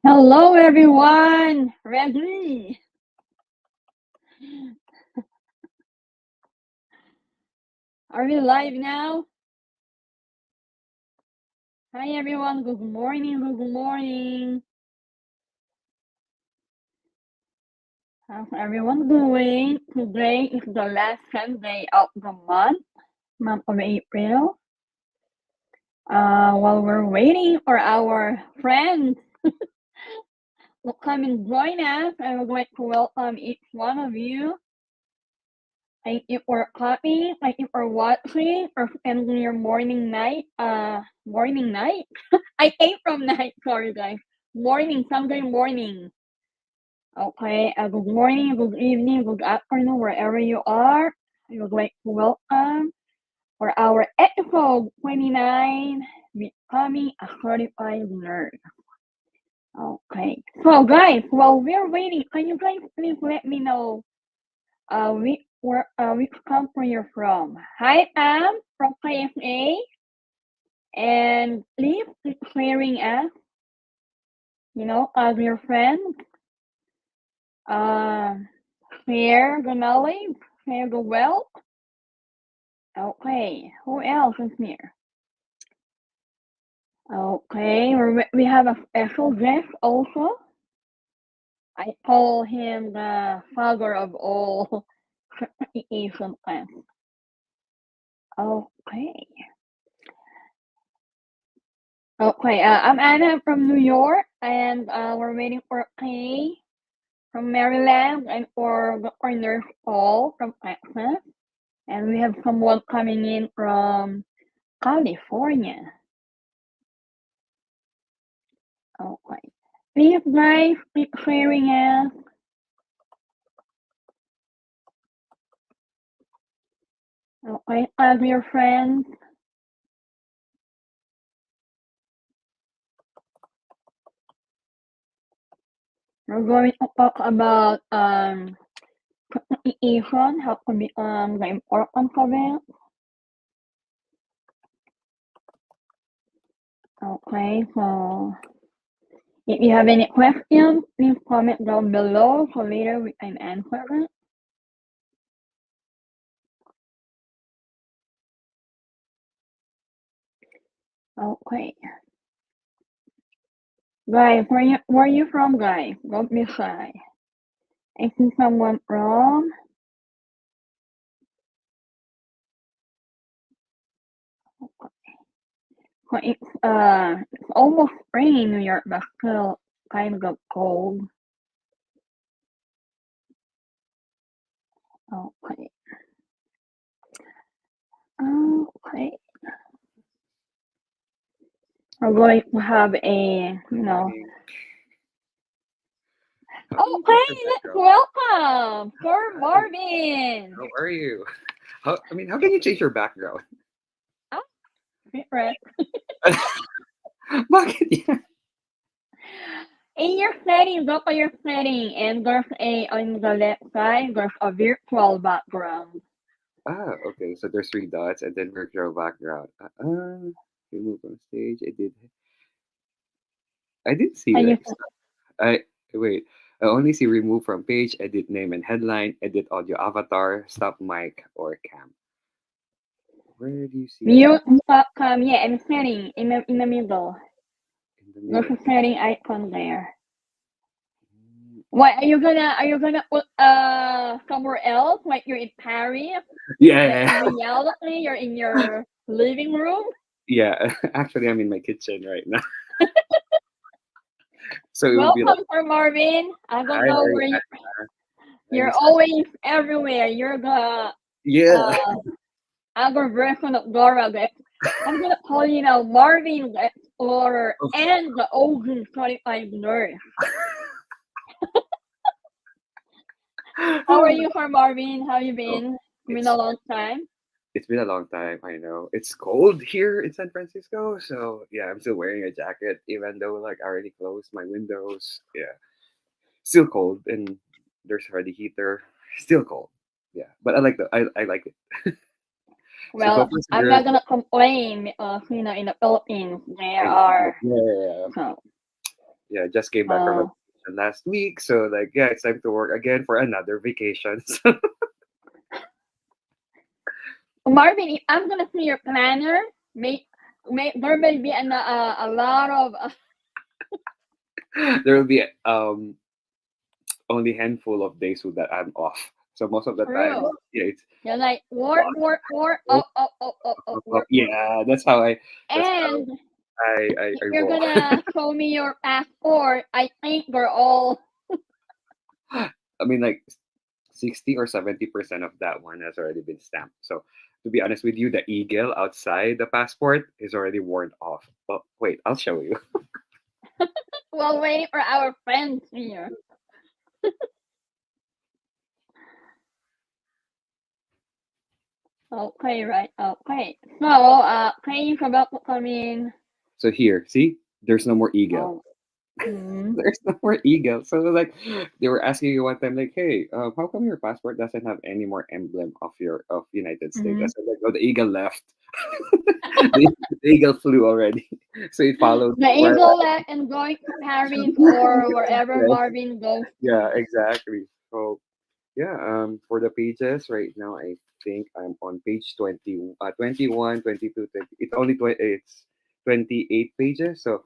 Hello, everyone. Ready? Are we live now? Hi, everyone. Good morning. Good morning. How's everyone doing? Today is the last Sunday of the month of April. While we're waiting for our friends to come and join us, I would like to welcome each one of you. Thank you for coming. Thank you for watching or spending your morning night. Morning night. I came from night. Sorry, guys. Morning, Sunday morning. Okay. Good morning, good evening, good afternoon, wherever you are. I would like to welcome for our episode 29, becoming a certified nurse. Okay. So, guys, while we're waiting, can you guys please let me know which country you're from? Hi, I'm from KSA, and please keep sharing us, as your friends. Share the knowledge, share the wealth. Okay, who else is here? Okay, we have a special guest also. I call him the father of all Asian plants. Okay. Okay, I'm Anna from New York, and we're waiting for Kay from Maryland and for DrNursePaul from Texas. And we have someone coming in from California. Okay. Please, guys, keep sharing us. Okay, add your friends. We're going to talk about communication, how to become the importance of it. Okay, so if you have any questions, please comment down below so later we can answer it. Okay. Guys, where you from, guys? Don't be shy. I see someone from. Well, it's almost spring in New York, but still kind of cold. Okay. Okay. We're going to have a, Okay, let's welcome Sir Marvin. How are you? How can you change your background? Oh, right. Bakit yan? In your setting, go to your setting, and there's on the left side, there's a virtual background. Ah, okay. So there's three dots and then virtual background. Remove from stage. I did see And you this. I wait. I only see remove from page, edit name and headline, edit audio avatar, stop mic or cam. Where do you see mute that? yeah, and setting in the middle. In the There's middle. a setting icon there. What are you gonna put somewhere else? Like you're in Paris? But Yeah. in reality, you're in your living room. Yeah. Actually, I'm in my kitchen right now. So it would be like, Welcome, Sir Marvin. I don't hi, know where you're always everywhere. You're the yeah. other version of Dora. I'm gonna call you now Marvin the Explorer and the OG certified nurse. How are you, Sir Marvin? How you been? It's been a long time. It's been a long time. I know it's cold here in San Francisco, so yeah, I'm still wearing a jacket even though like I already closed my windows. Yeah, still cold, and there's already heater. Still cold. Yeah, but I like it. So Well, focus I'm good. not gonna complain because in the Philippines there I, are yeah, so. Yeah, just came back from a Oh, vacation last week, so like yeah, it's time to work again for another vacation. Marvin, if I'm gonna see your planner, there may be a lot of There will be only handful of days that I'm off. So most of the time, true. yeah, it's You're like work, lots work, work, of work, work. yeah. That's how And I if you're roll. gonna show me your passport, I think we're all I mean, like 60 or 70% of that one has already been stamped. So to be honest with you, the eagle outside the passport is already worn off. But wait, I'll show you. well waiting for our friends here. Okay, right. Okay. So, thank you about coming. So here, see, there's no more eagle. Oh, mm, There's no more eagle. So like they were asking you one time, like, hey, how come your passport doesn't have any more emblem of United States? I mm. said like, oh, the eagle left. The eagle flew already, so it followed The where. eagle and going to Paris or wherever Marvin goes Yeah, to. exactly. So yeah, for the pages right now, I think I'm on page 20, 21, 22, 20. It's 28 pages, so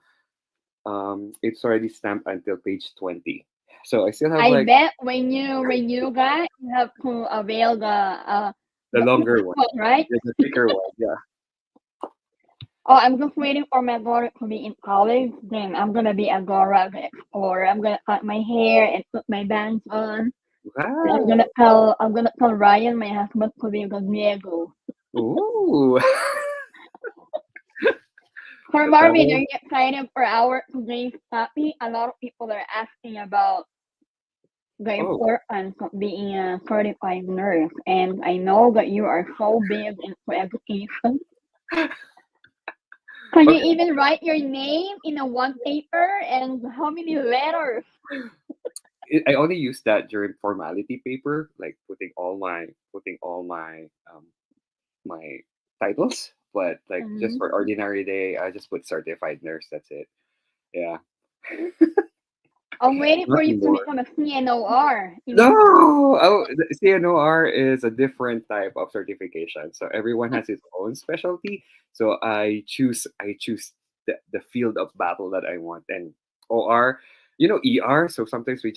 it's already stamped until page 20. So I still have I like bet when you renew that, you have to avail the the longer one, one, right? the thicker one. Yeah. Oh, I'm just waiting for my daughter to be in college. Then I'm gonna be a Dora the Explorer. I'm gonna cut my hair and put my bands on. And Wow. I'm gonna tell Ryan, my husband, to be Gallego. Ooh. For The Marvin, are travel. you excited for our today's topic? A lot of people are asking about the Oh. importance of being a certified nurse, and I know that you are so big into education. Can you Okay. even write your name in a one paper and how many letters? I only use that during formality paper, like putting all my my titles. But like just Mhm. for ordinary day, I just put certified nurse. That's it. Yeah. I'm waiting for you Nothing to more. become a CNOR. No, oh, the CNOR is a different type of certification. So everyone has its own specialty. So I choose the field of battle that I want. And OR, ER. So sometimes we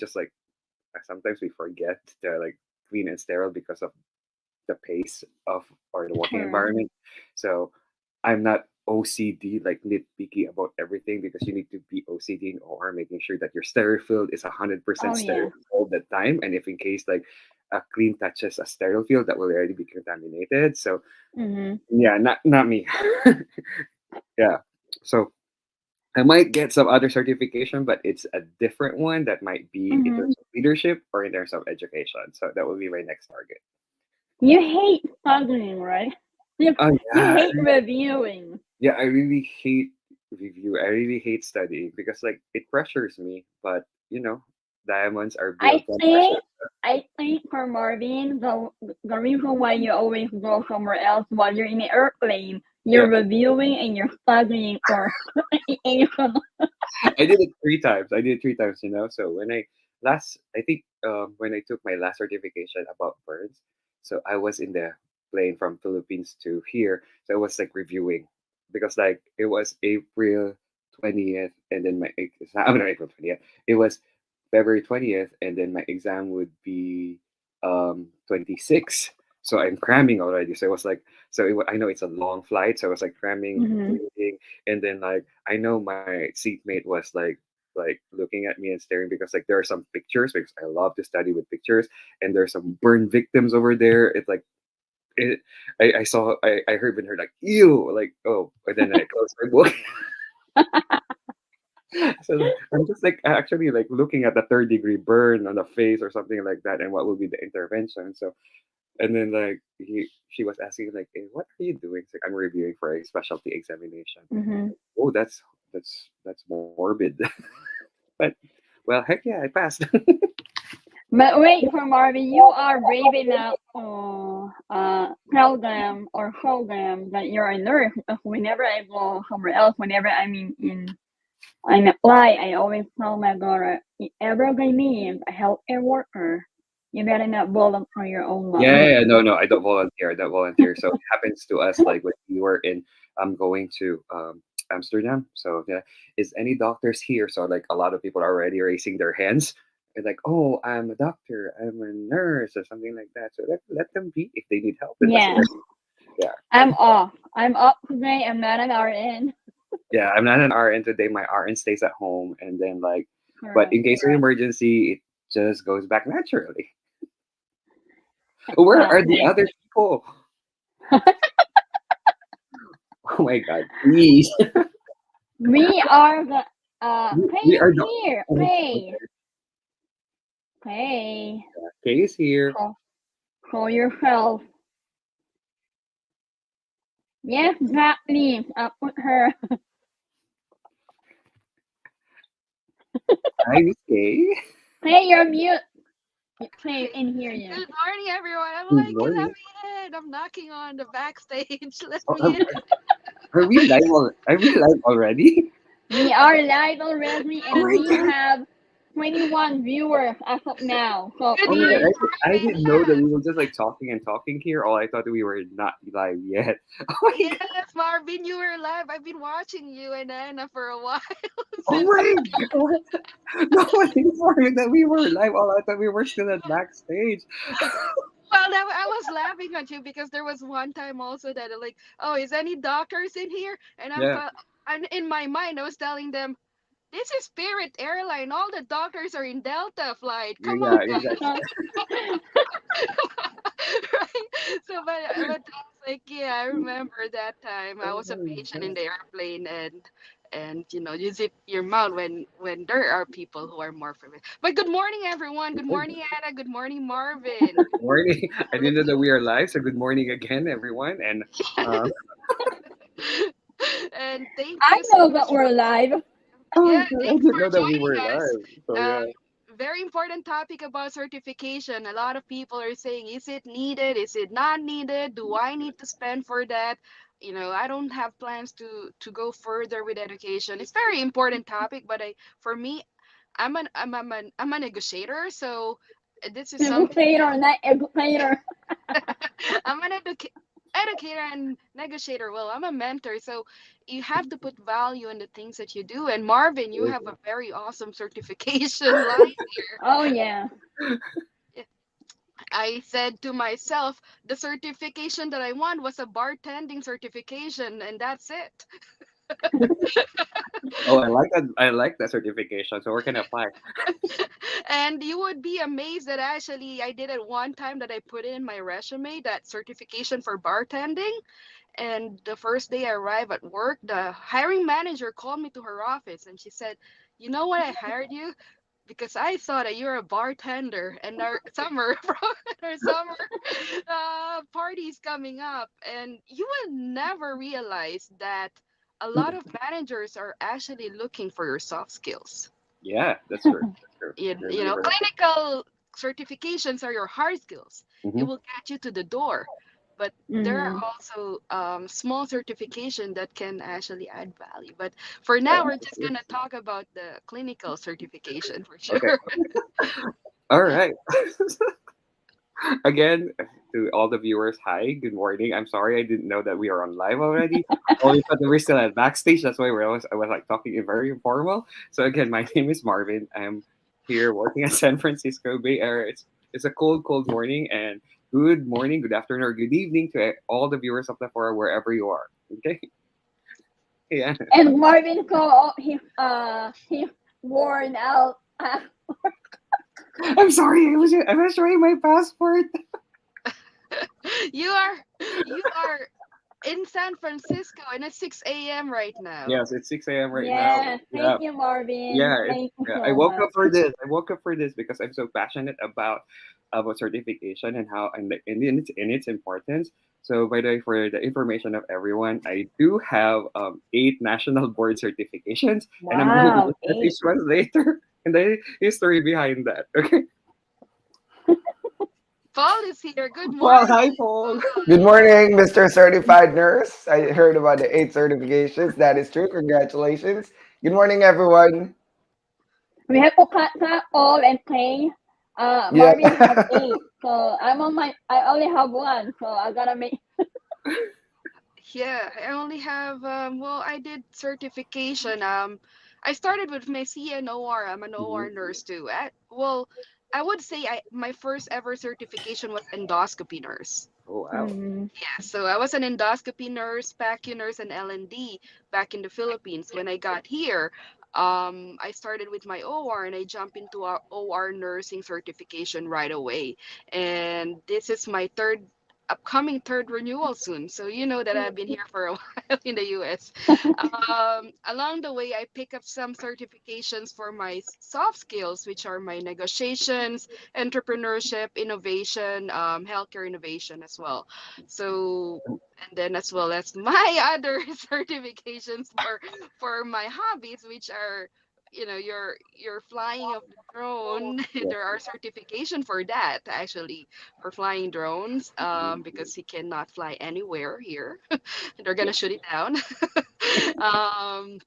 forget to like clean and sterile because of the pace of or the working Sure. environment. So I'm not OCD like nitpicky about everything because you need to be OCD in OR, making sure that your sterile field is 100% Oh sterile yeah. all the time. And if in case like a clean touches a sterile field, that will already be contaminated. So Mhm. yeah, not me. Yeah. So I might get some other certification, but it's a different one that might be in Mhm. terms of leadership or in terms of education. So that will be my next target. You hate studying, right? You Oh you yeah, hate reviewing. yeah. I really hate review. I really hate studying because like it pressures me. But diamonds are I built on pressure. think I think for Marvin, the reason why you always go somewhere else while you're in the airplane, you're Yeah, reviewing and you're studying for Asian. I did it 3 times. I did it 3 times. So I think when I took my last certification about burns, so I was in the plane from Philippines to here. So I was like reviewing because like it was April 20th, and then I'm not April 20th. It was February 20th, and then my exam would be 26th. So I'm cramming already. So it was like I know it's a long flight, so I was like cramming, Mhm. reading, and then like I know my seatmate was like looking at me and staring because like there are some pictures because I love to study with pictures, and there's some burn victims over there. It's like it, I saw I heard when her like ew like oh, and then I closed my book. So I'm just like actually like looking at the third-degree burn on the face or something like that, and what will be the intervention. So and then like she was asking like, hey, what are you doing? It's like I'm reviewing for a specialty examination. Mhm. Oh, that's morbid. But well, heck yeah, I passed. But wait for Marvin, you are brave enough to tell them or show them that you're a nurse. Because whenever I go somewhere else, whenever I'm in I'm like I always tell my daughter, if ever gonna need a healthcare worker, you better not volunteer your own Yeah, life. yeah, no, no, I don't volunteer. I don't volunteer. So it happens to us like when we were in going to Amsterdam. So yeah, is any doctors here? So like a lot of people are already raising their hands. It's like, oh, I'm a doctor, I'm a nurse, or something like that. So let them be if they need help. Then that's Yeah, it. Yeah, I'm off. I'm off today. I'm not an RN. yeah. I'm not an RN today. My RN stays at home, and then like, but Correct. in case of emergency, it just goes back naturally. Where are the Exactly. other people? Oh my God, please. We are the We Hey are the here. only Hey. Hey. case here. Call yourself. Yes, exactly. Up with her. Hi, Miss Kay. Hey, you're mute. Can't in hear you. Good morning, everyone. I'm Good like, let morning. me in. I'm knocking on the backstage. Let Oh, me in. are we live? Are we live already? We are live already, Oh and my we God! have 21 viewers as of now. So Good Oh my God! please, morning, I Marvin. didn't know that we were just like talking and talking here. All I thought we were not live yet. Oh my Yes, God! Marvin, you were live. I've been watching you and Anna for a while Oh since. my God! No one informed that we were live. All I thought we were still at backstage. Well, I was laughing at you because there was one time also that like, oh, is any doctors in here? Yeah, And in my mind, I was telling them, this is Spirit Airline. All the doctors are in Delta flight. Come on, yeah, exactly. right? So, but I was like, yeah, I remember that time. I Oh was a my patient in God! the airplane, and you zip your mouth when there are people who are more familiar. But good morning, everyone. Good morning, Anna. Good morning, Marvin. Good morning. I didn't know that we are live, so good morning again, everyone. And um, And thank I you so know much that for we're live. oh my yeah, God, I thanks didn't for know that we were joining us. live. So Um, yeah. very important topic about certification. A lot of people are saying, is it needed? Is it not needed? Do I need to spend for that? I don't have plans to go further with education. It's very important topic, but for me, I'm a negotiator, so this is something Educator, not educator. I'm an educator and negotiator. Well, I'm a mentor, so you have to put value in the things that you do. And Marvin, you have a very awesome certification line here. Oh yeah. I said to myself, the certification that I want was a bartending certification, and that's it. Oh, I like that. I like that certification. So where can I apply? And you would be amazed that actually I did it one time that I put in my resume that certification for bartending. And the first day I arrived at work, the hiring manager called me to her office and she said, "You know what? I hired you because I thought that you're a bartender and our summer our summer parties coming up, and you will never realize that a lot of managers are actually looking for your soft skills. Yeah, that's true. That's true. You're very Clinical certifications are your hard skills. It mm-hmm. will get you to the door, but there are Mm-hmm. also small certification that can actually add value. But for Yeah, now, we're that's just true. gonna talk about the clinical certification for Okay. sure. All right. Again, to all the viewers, hi, good morning. I'm sorry I didn't know that we are on live already. Only thought that we're still at backstage. That's why I was like talking in very informal. So again, my name is Marvin. I'm here working at San Francisco Bay Area. It's a cold, cold morning, and good morning, good afternoon, or good evening to all the viewers of the forum wherever you are. Okay. Yeah. And Marvin called he worn out. I'm sorry. I was showing my passport. you are you are in San Francisco and it's 6 a.m. right now. Yes, it's 6 a.m. right now. Yeah, Yeah. thank you, Marvin. Yeah, Thank you yeah. I so woke much. up for this. I woke up for this because I'm so passionate about certification and how and its importance. So, by the way, for the information of everyone, I do have 8 national board certifications, and I'm going to Wow, discuss eight. each one later and the history behind that. Okay. Paul is here. Good Well, morning. hi, Paul. Good morning, Mr. Certified Nurse. I heard about the 8 certifications. That is true. Congratulations. Good morning, everyone. We have to cut that all and play. Yeah. Marvin have eight, so I only have one, so I gotta make. Yeah, I only have well, I did certification. I started with my CNOR. I'm an OR Mhm. nurse too. Well, I would say my first ever certification was endoscopy nurse. Oh wow. Mm, Yeah, so I was an endoscopy nurse, PACU nurse, and L&D back in the Philippines. When I got here, I started with my OR and I jumped into our OR nursing certification right away. And this is my upcoming third renewal soon. So you know that I've been here for a while in the US. Along the way, I pick up some certifications for my soft skills, which are my negotiations, entrepreneurship, innovation, healthcare innovation as well. So, and then as well as my other certifications for my hobbies, which are your flying of the drone. Yeah. There are certification for that actually for flying drones Mhm. because he cannot fly anywhere here. They're gonna shoot it down. um,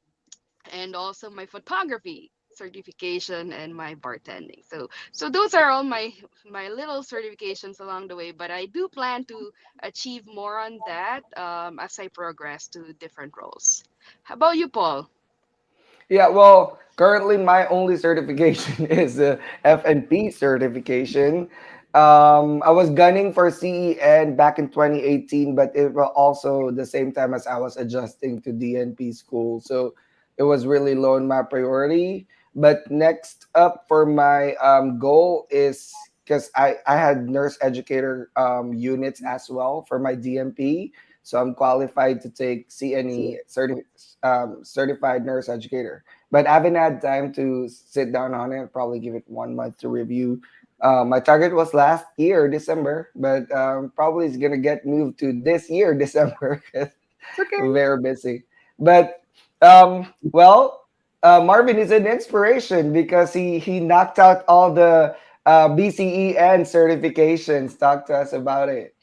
and also my photography certification and my bartending. So those are all my little certifications along the way, but I do plan to achieve more on that as I progress to different roles. How about you, Paul? Yeah, well, currently my only certification is the FNP certification. I was gunning for CEN back in 2018, but it was also the same time as I was adjusting to DNP school. So it was really low on my priority. But next up for my goal is because I had nurse educator units as well for my DMP. So I'm qualified to take CNE certified nurse educator, but I haven't had time to sit down on it. Probably give it 1 month to review. My target was last year, December, but probably it's gonna get moved to this year, December, 'cause It's okay. we're very busy. But well, Marvin is an inspiration because he knocked out all the BCEN certifications. Talk to us about it.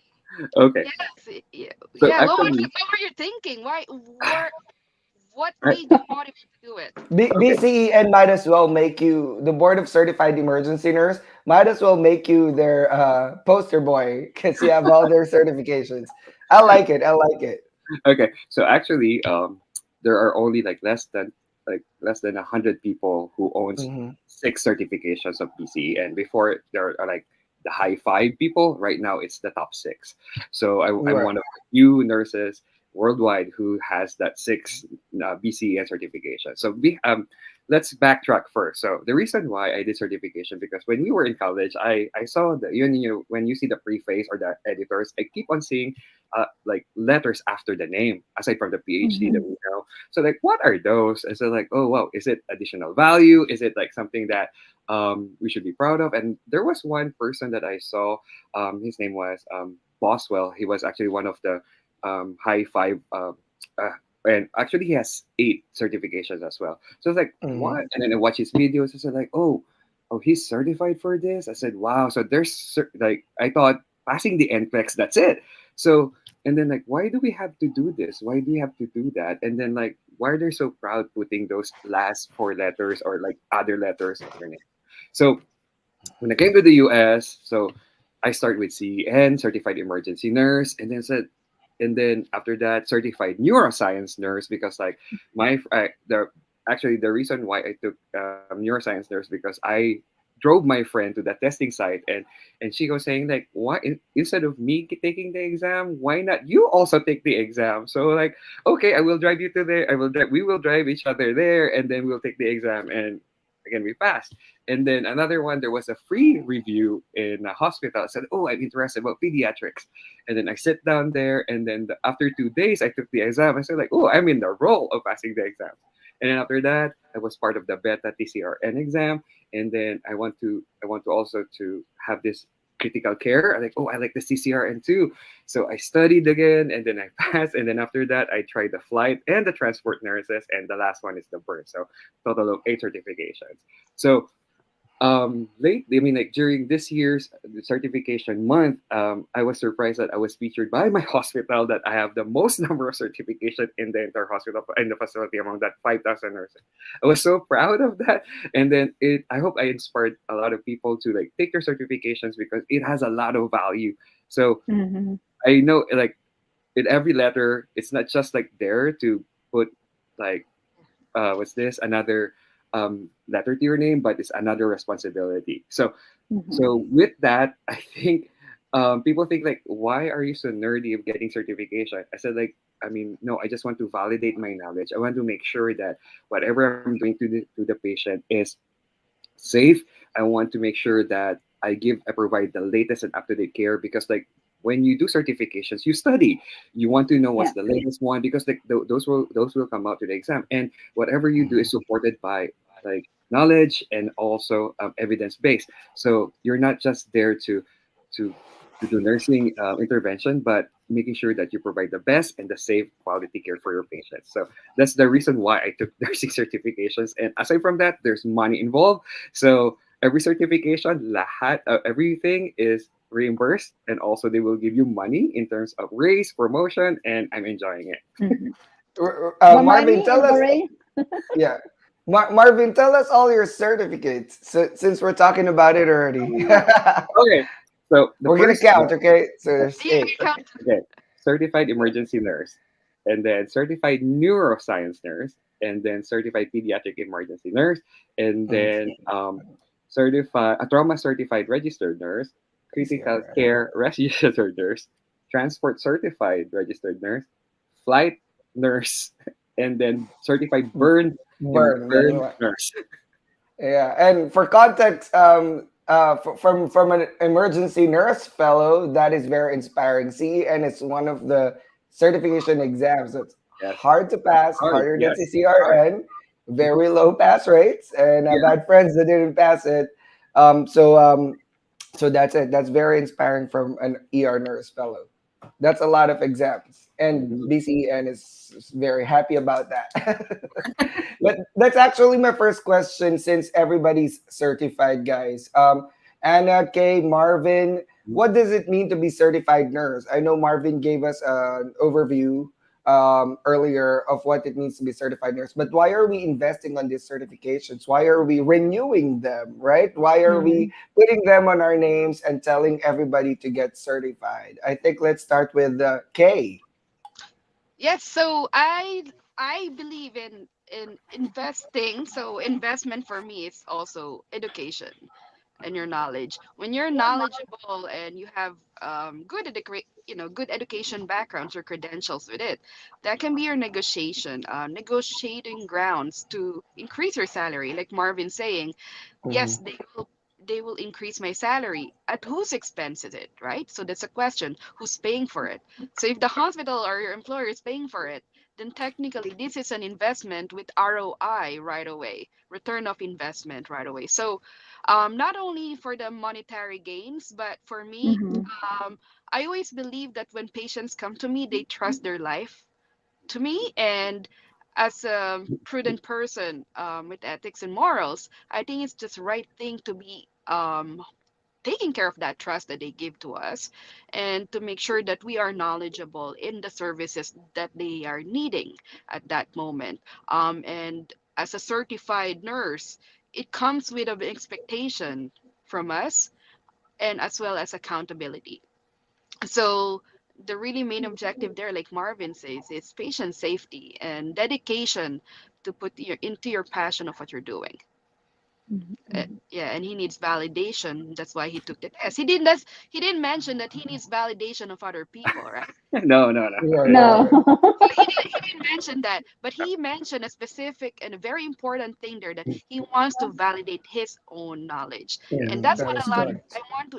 Okay. Yes, yeah, So yeah. actually, What were you thinking? What made you motivate to do it? okay. BCEN might as well make you the Board of Certified Emergency Nurse. Might as well make you their poster boy because you have all their certifications. I like it. I like it. Okay. So actually, there are only like less than 100 people who owns Hmm. 6 certifications of BCE, and before there are like the high five people. Right now, it's the top 6. So I'm Right. one of the few nurses worldwide who has that 6 BCE certification. So let's backtrack first. So the reason why I did certification because when we were in college, I saw the when you see the preface or the editors, I keep on seeing like letters after the name aside from the PhD that mhm, we know. So like, what are those? And so like, oh wow, is it additional value? Is it like something that we should be proud of? And there was one person that I saw. His name was Boswell. He was actually one of the high five. Uh, and actually, he has 8 certifications as well. So it's like, Hmm. what? And then I watch his videos. I said like, oh, he's certified for this. I said, wow. So like, I thought passing the NCLEX, that's it. So and then like, why do we have to do this? Why do we have to do that? And then like, why are they so proud putting those last 4 letters or like other letters of their name? So when I came to the US, so I started with CEN, certified emergency nurse, and then after that, certified neuroscience nurse because like the actually the reason why I took neuroscience nurse because I drove my friend to the testing site and she was saying like why instead of me taking the exam why not you also take the exam so like okay I will drive you to there we will drive each other there and then we'll take the exam and again we passed and then another one, there was a free review in a hospital. I said, "Oh, I'm interested about pediatrics." And then I sit down there, and then after 2 days, I took the exam. I said, "Like, oh, I'm in the role of passing the exam." And then after that, I was part of the beta TCRN exam, and then I want to also to have this critical care. I like, oh, I like the CCRN too. So I studied again, and then I passed. And then after that, I tried the flight and the transport nurses, and the last one is the birth. So total of 8 certifications. So lately, I mean, like during this year's certification month, I was surprised that I was featured by my hospital that I have the most number of certification in the entire hospital in the facility among that 5,000 nurses. I was so proud of that, and then I hope I inspired a lot of people to like take their certifications because it has a lot of value. So Mm-hmm. I know like in every letter, it's not just like there to put like what's this another letter to your name, but it's another responsibility. So Mm-hmm. so with that, I think people think like, why are you so nerdy of getting certification? I said like, I mean, no, I just want to validate my knowledge. I want to make sure that whatever I'm doing to the patient is safe. I want to make sure that I provide the latest and up to date care because like when you do certifications, you study. You want to know Yeah. what's the latest one because like those will come out to the exam, and whatever you do is supported by like knowledge and also evidence based. So you're not just there to to do nursing intervention, but making sure that you provide the best and the safe quality care for your patients. So that's the reason why I took nursing certifications. And aside from that, there's money involved. So every certification, everything is reimbursed, and also they will give you money in terms of raise, promotion, and I'm enjoying it. Mm-hmm. The Marvin, money tell and the us. race. Yeah, Marvin, tell us all your certificates. Since we're talking about it already, Okay, so the we're gonna first count. one, Okay, so there's Yeah, eight. count. okay, certified emergency nurse, and then certified neuroscience nurse, and then certified pediatric emergency nurse, and then certified a trauma certified registered nurse, critical PCR. care registered nurse, transport certified registered nurse, flight nurse, and then certified Burn. burn nurse. Yeah, and for context, from an emergency nurse fellow, that is very inspiring. CEN is one of the certification exams that's Yes, hard to pass, hard. harder than Yes, hard. CCRN, very low pass rates, and I've Yeah. had friends that didn't pass it. So that's it. That's very inspiring from an ER nurse fellow. That's a lot of exams, and Mhm. BCEN is very happy about that. But that's actually my first question since everybody's certified, guys. Anna, Kay, Marvin, what does it mean to be certified nurse? I know Marvin gave us an overview earlier of what it means to be certified nurse, but why are we investing on these certifications? Why are we renewing them, right? Why are Mm-hmm. we putting them on our names and telling everybody to get certified? I think let's start with Kay. Yes, so I believe in investing. So investment for me is also education and your knowledge. When you're knowledgeable and you have good education backgrounds or credentials with it, that can be your negotiating grounds to increase your salary. Like Marvin saying, yes, Mhm. they will increase my salary. At whose expense is it, right? So that's a question. Who's paying for it? So if the hospital or your employer is paying for it, then technically this is an investment with ROI right away, return of investment right away. So not only for the monetary gains, but for me, Mm-hmm. I always believe that when patients come to me, they trust their life to me. And as a prudent person with ethics and morals, I think it's just the right thing to be taking care of that trust that they give to us, and to make sure that we are knowledgeable in the services that they are needing at that moment. And as a certified nurse, it comes with an expectation from us, and as well as accountability. So the really main objective there, like Marvin says, is patient safety and dedication to put into your passion of what you're doing. Yeah, and he needs validation. That's why he took the test. He didn't mention that he needs validation of other people, right? No, no, no. Yeah, yeah, No. He didn't mention that, but he mentioned a specific and a very important thing there, that he wants to validate his own knowledge. Yeah. And mhm, that's that what is a lot I correct. want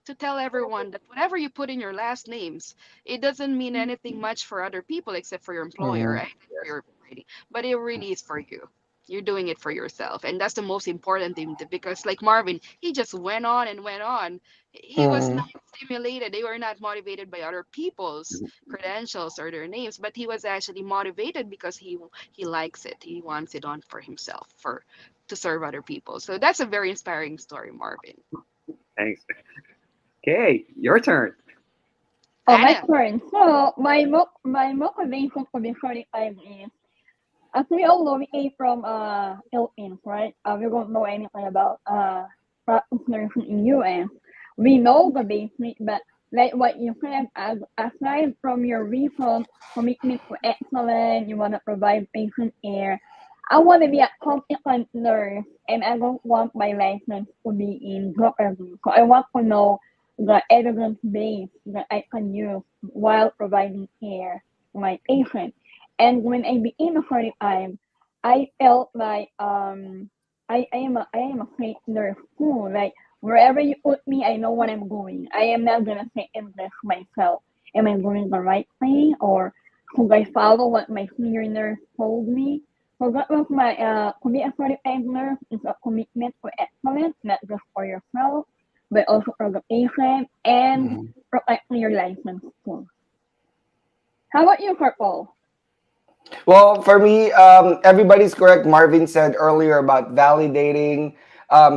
to tell everyone, that whatever you put in your last names, it doesn't mean anything much for other people except for your employer, Mhm. right? For your rating. But it really is for you. You're doing it for yourself, and that's the most important thing, because like Marvin, he just went on and went on. He was not Mm. stimulated, they were not motivated by other people's credentials or their names, but he was actually motivated because he likes it, he wants it on for himself, for to serve other people. So that's a very inspiring story, Marvin. Thanks. Okay, your turn. Oh, my Anna. turn. So my motivation for the 35 is, as we all know, we came from Philippines, right? We don't know anything about practice nursing in US. We know the basic, but like what you said, aside from your reason, commitment to excellence, you want to provide patient care. I want to be a competent nurse, and I don't want my license to be in drug review. So I want to know the evidence base that I can use while providing care to my patient. And when I became a 45, I felt like I am a great nurse too. Like wherever you put me, I know what I'm doing. I am not gonna second guess myself. Am I doing the right thing, or should I follow what my senior nurse told me? So that was my to be a 45 nurse is a commitment to excellence, not just for yourself, but also for the patient and Mhm. protecting your license too. How about you, Purple? Well, for me, everybody's correct. Marvin said earlier about validating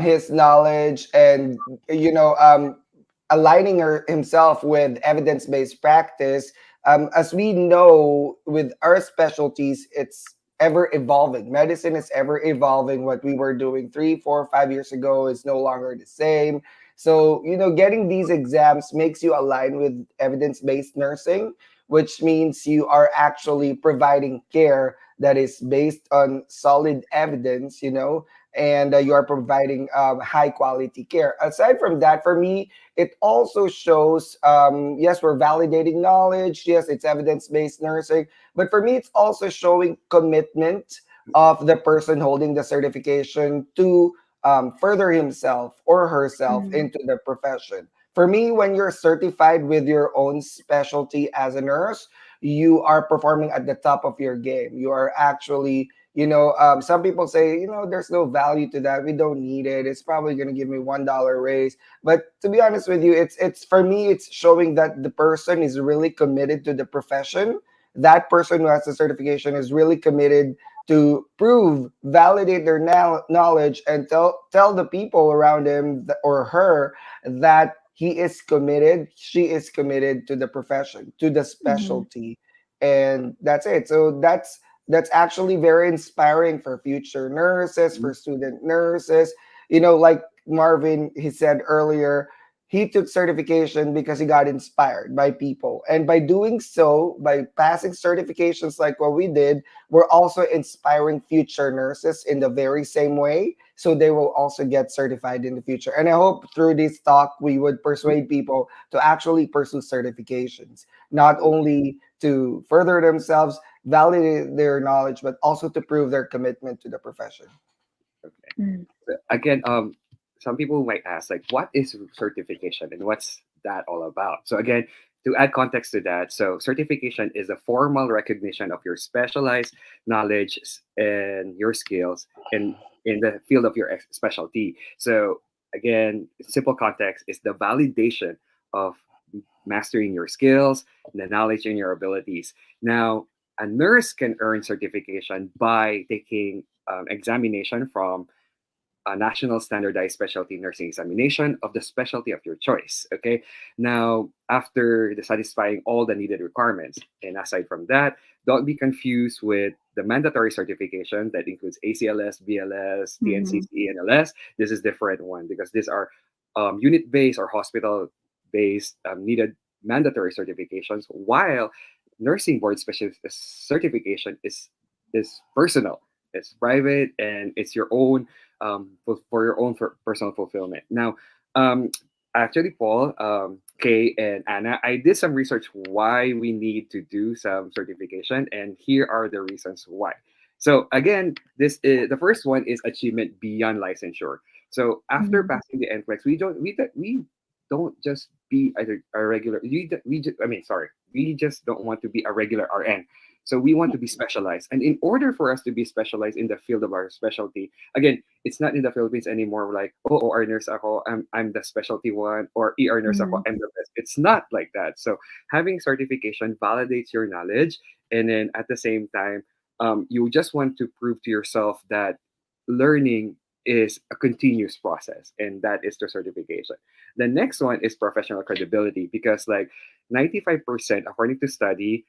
his knowledge and aligning himself with evidence-based practice. As we know, with our specialties, it's ever evolving. Medicine is ever evolving. What we were doing 3, 4, 5 years ago is no longer the same. So, getting these exams makes you align with evidence-based nursing, which means you are actually providing care that is based on solid evidence, and you are providing high quality care. Aside from that, for me, it also shows, yes, we're validating knowledge. Yes, it's evidence based nursing. But for me, it's also showing commitment of the person holding the certification to further himself or herself Mm, into the profession. For me, when you're certified with your own specialty as a nurse, you are performing at the top of your game. You are actually, some people say, there's no value to that. We don't need it. It's probably going to give me $1 raise. But to be honest with you, it's for me, it's showing that the person is really committed to the profession. That person who has the certification is really committed to prove, validate their knowledge, and tell the people around him or her that he is committed, she is committed to the profession, to the mm, specialty, and that's it. So that's actually very inspiring for future nurses, for student nurses. Like Marvin, he said earlier, he took certification because he got inspired by people, and by doing so, by passing certifications like what we did, we're also inspiring future nurses in the very same way, so they will also get certified in the future. And I hope through this talk we would persuade people to actually pursue certifications, not only to further themselves, validate their knowledge, but also to prove their commitment to the profession. Okay. mm, So again, some people might ask, like, what is certification and what's that all about? So again, to add context to that, so certification is a formal recognition of your specialized knowledge and your skills in the field of your specialty. So again, simple context is the validation of mastering your skills, the knowledge and your abilities. Now, a nurse can earn certification by taking examination from a national standardized specialty nursing examination of the specialty of your choice. Okay. Now, after the satisfying all the needed requirements, and aside from that, don't be confused with the mandatory certification that includes ACLS, BLS, mm, TNCC, and LS. This is different one because these are unit-based or hospital-based needed mandatory certifications, while nursing board special certification is personal, it's private, and it's your own for your own personal fulfillment. Now, um, actually, Paul, Kay, and Anna, I did some research why we need to do some certification, and here are the reasons why. So again, this is the first one is achievement beyond licensure. So after mm, passing the NCLEX, we don't just be a regular. I mean, sorry, we just don't want to be a regular RN. So we want to be specialized. And in order for us to be specialized in the field of our specialty, again, it's not in the Philippines anymore. Like, oh, OR nurse ako, I'm the specialty one, or ER nurse ako, Mm-hmm. I'm the best. It's not like that. So having certification validates your knowledge, and then at the same time, you just want to prove to yourself that learning is a continuous process, and that is the certification. The next one is professional credibility, because like 95%, according to study,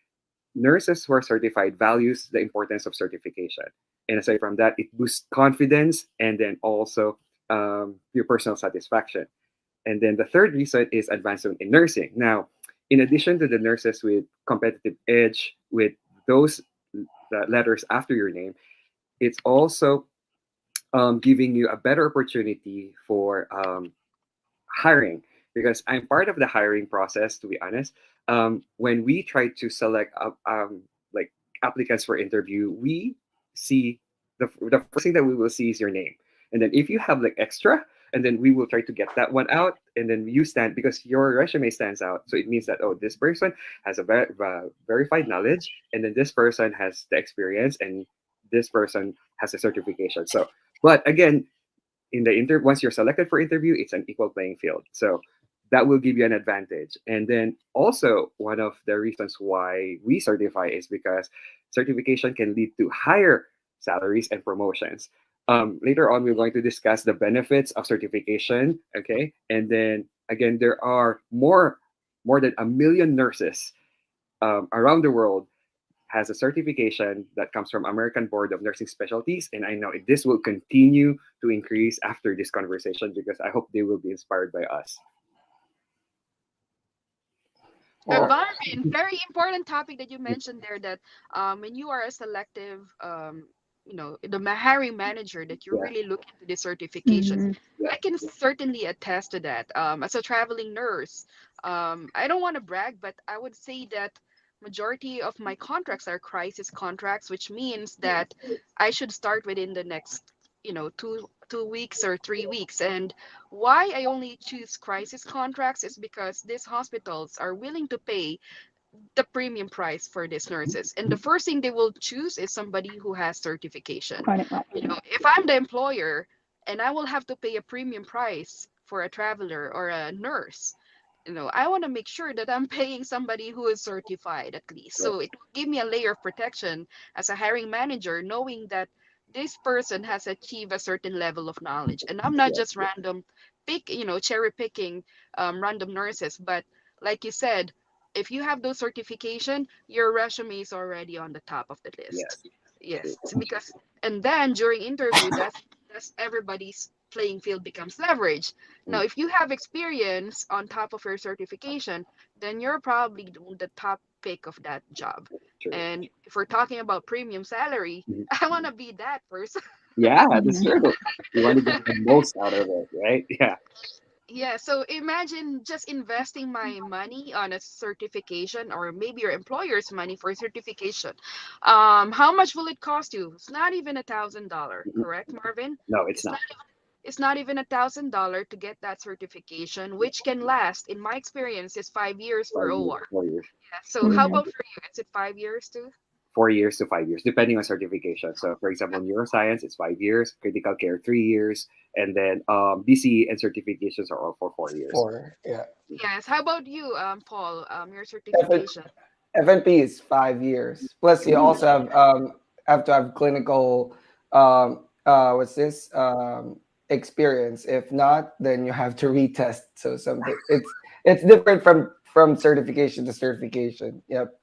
nurses who are certified values the importance of certification. And aside from that, it boosts confidence, and then also your personal satisfaction. And then the third reason is advancement in nursing. Now, in addition to the nurses with competitive edge, with those letters after your name, it's also giving you a better opportunity for hiring, because I'm part of the hiring process, to be honest. When we try to select like applicants for interview, we see the first thing that we will see is your name, and then if you have like extra, and then we will try to get that one out, and then you stand because your resume stands out. So it means that, oh, this person has a verified knowledge, and then this person has the experience, and this person has a certification. So, but again, in the once you're selected for interview, it's an equal playing field. So that will give you an advantage. And then also one of the reasons why we certify is because certification can lead to higher salaries and promotions. Later on, we're going to discuss the benefits of certification. Okay, and then again, there are more than a million nurses around the world has a certification that comes from American Board of Nursing Specialties, and I know this will continue to increase after this conversation, because I hope they will be inspired by us. Well, Marvin, very important topic that you mentioned there, that when you are a selective, the hiring manager, that you're Yeah, really looking to the certifications. Mm-hmm. yeah, I can certainly attest to that. As a traveling nurse, I don't want to brag, but I would say that majority of my contracts are crisis contracts, which means that I should start within the next, 2 weeks or 3 weeks. And why I only choose crisis contracts is because these hospitals are willing to pay the premium price for these nurses. And the first thing they will choose is somebody who has certification. Correct. If I'm the employer and I will have to pay a premium price for a traveler or a nurse, I want to make sure that I'm paying somebody who is certified at least. yeah, So it will give me a layer of protection as a hiring manager, knowing that this person has achieved a certain level of knowledge. And I'm not yeah, just cherry picking random nurses, but like you said, if you have those certification, your resume is already on the top of the list. yes, true. Yes, it's because, and then during interview, that's everybody's playing field becomes leverage. Now, Mm, if you have experience on top of your certification, then you're probably the top pick of that job. true. And if we're talking about premium salary, Mhm. I want to be that person. Yeah, that's Mm-hmm. true. You want to get the most out of it, right? Yeah, Yeah, so imagine just investing my money on a certification, or maybe your employer's money for a certification. How much will it cost you? It's not even $1,000, Mhm. correct, Marvin? No, it's It's not. not it's not even $1,000 to get that certification, which can last, in my experience, is 5 years for 5 years, OR. 4 years. Yeah. So how Mm-hmm. about for you? Is it 5 years too? 4 years to 5 years, depending on certification. So, for example, neuroscience, it's 5 years, critical care, 3 years, and then BCE and certifications are all for 4 years. four, yeah. Yes. How about you, Paul? Your F- certification. FNP is 5 years. Plus, you Mm, also have to have clinical what's this experience. If not, then you have to retest. So something it's different from certification to certification. Yep,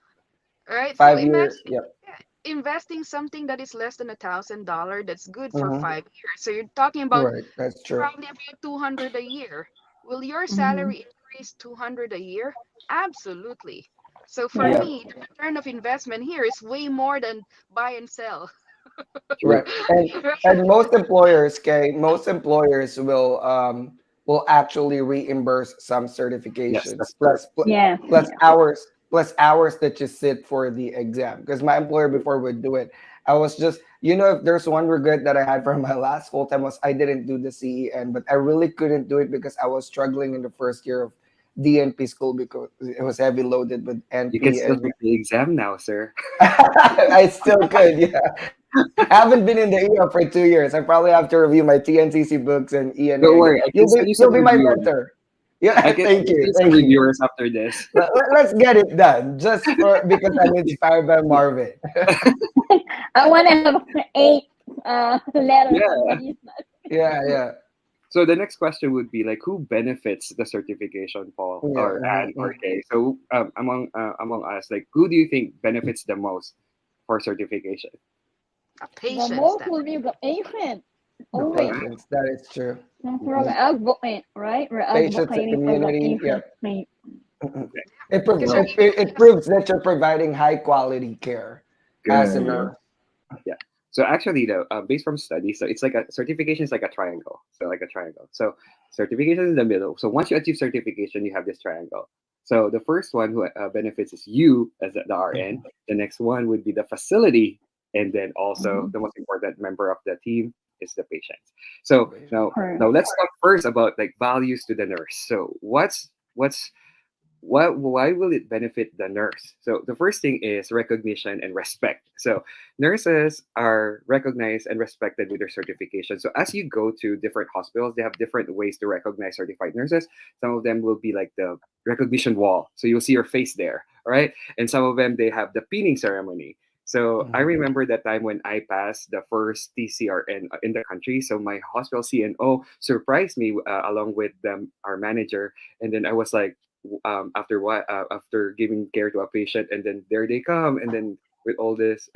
All right. So 5 years. imagine, Yep. yeah, investing something that is less than $1,000. That's good for Mm-hmm. 5 years. So you're talking about Right, that's true. probably about 200 a year. Will your Mm-hmm. salary increase 200 a year? Absolutely. So for Right. Yep. me, the return of investment here is way more than buy and sell. true. Right. And most employers will actually reimburse some Yes, certifications that's true. Yeah. plus Yeah. hours that you sit for the exam. Because my employer before would do it. I was just, if there's one regret that I had from my last full time was I didn't do the CEN, but I really couldn't do it because I was struggling in the first year DNP school because it was heavy loaded with You can NP still and take the exam now, sir. I still could, yeah. I haven't been in the ER for 2 years. I probably have to review my TNCC books and ENA Don't again. worry, I can send you some You'll be my reviewers. mentor. Yeah, I can thank send you, you some thank you. reviewers after this. Let's get it done, just for because I'm inspired by Marvin. I want to have 8 letters on Yeah. my Yeah, yeah, So the next question would be like, who benefits the certification, Paul yeah. or Anne or Kay? So among us, like, who do you think benefits the most for certification? A The patience, most will be the patient. The Always. patience, that is true. Since we're an advocate, right? We're Patience, the advocating for the community. Yeah. patient. Right. Okay. because you're So It proves that you're providing high quality care as a good. nurse. Yeah. So actually, though, based from studies, so it's like a certification is like a triangle. So like a triangle. So certification is in the middle. So once you achieve certification, you have this triangle. So the first one who benefits is you as the RN. Mhm. The next one would be the facility, and then also Mhm. the most important member of the team is the patient. So now, Correct. now let's talk first about like values to the nurse. So what's what why will it benefit the nurse? So the first thing is recognition and respect. So nurses are recognized and respected with their certification. So as you go to different hospitals, they have different ways to recognize certified nurses. Some of them will be like the recognition wall, so you'll see your face there, all right? And some of them they have the pinning ceremony. So I Mhm. remember that time when I passed the first TCRN in the country. So my hospital CNO surprised me along with them, our manager, and then I was like, after what after giving care to a patient, and then there they come, and then with all this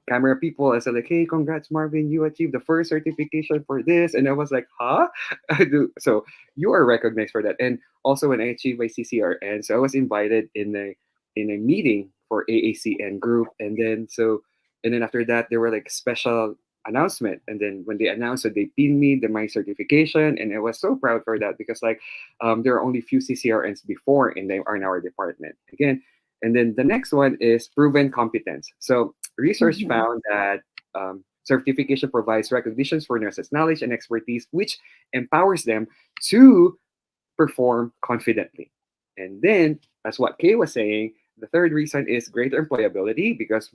camera people, I said like, hey, congrats Marvin, you achieved the first certification for this, and I was like, huh? So you are recognized for that. And also when I achieved my CCRN, so I was invited in a meeting for AACN group, and then after that there were like special announcement, and then when they announced that they pinned me the my certification, and I was so proud for that because like there are only few CCRNs before in our department again. And then the next one is proven competence. So research Mhm. found that certification provides recognitions for nurses' knowledge and expertise, which empowers them to perform confidently. And then, as what Kay was saying, the third reason is greater employability because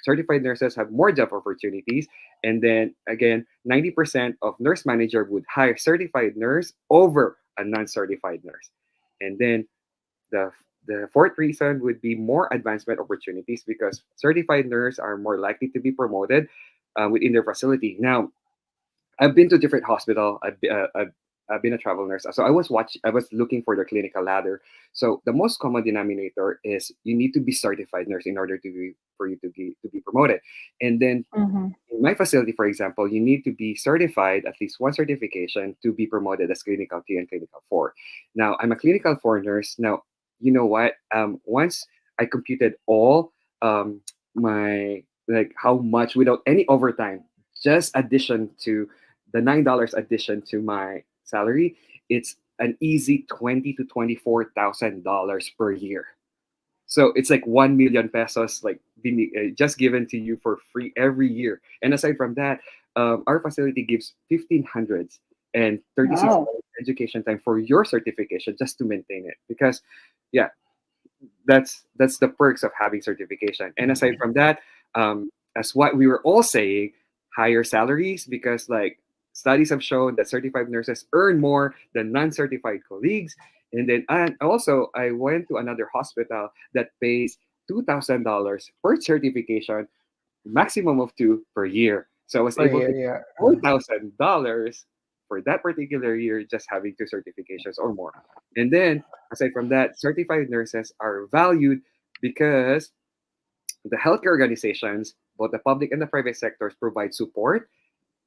certified nurses have more job opportunities. And then again, 90% of nurse manager would hire certified nurse over a non-certified nurse. And then the the fourth reason would be more advancement opportunities because certified nurses are more likely to be promoted within their facility. Now, I've been to different hospital. I've been a travel nurse, so I was looking for the clinical ladder. So the most common denominator is you need to be certified nurse in order for you to be promoted. And then Mhm. in my facility, for example, you need to be certified at least one certification to be promoted as clinical 3 and clinical 4. Now, I'm a clinical 4 nurse. Now, you know what? Once I computed all my like how much without any overtime, just addition to the $9 addition to my salary, it's an easy 20 to 24 thousand dollars per year. So it's like 1 million pesos, like being, just given to you for free every year. And aside from that, our facility gives 1500s and 36 Wow. hours education time for your certification just to maintain it. Because, yeah, that's the perks of having certification. And aside from that, as what we were all saying, higher salaries because like studies have shown that certified nurses earn more than non-certified colleagues. And also I went to another hospital that pays $2,000 per certification, maximum of two per year. So I was Oh able yeah, to yeah. $4,000 for that particular year just having two certifications or more. And then aside from that, certified nurses are valued because the healthcare organizations, both the public and the private sectors, provide support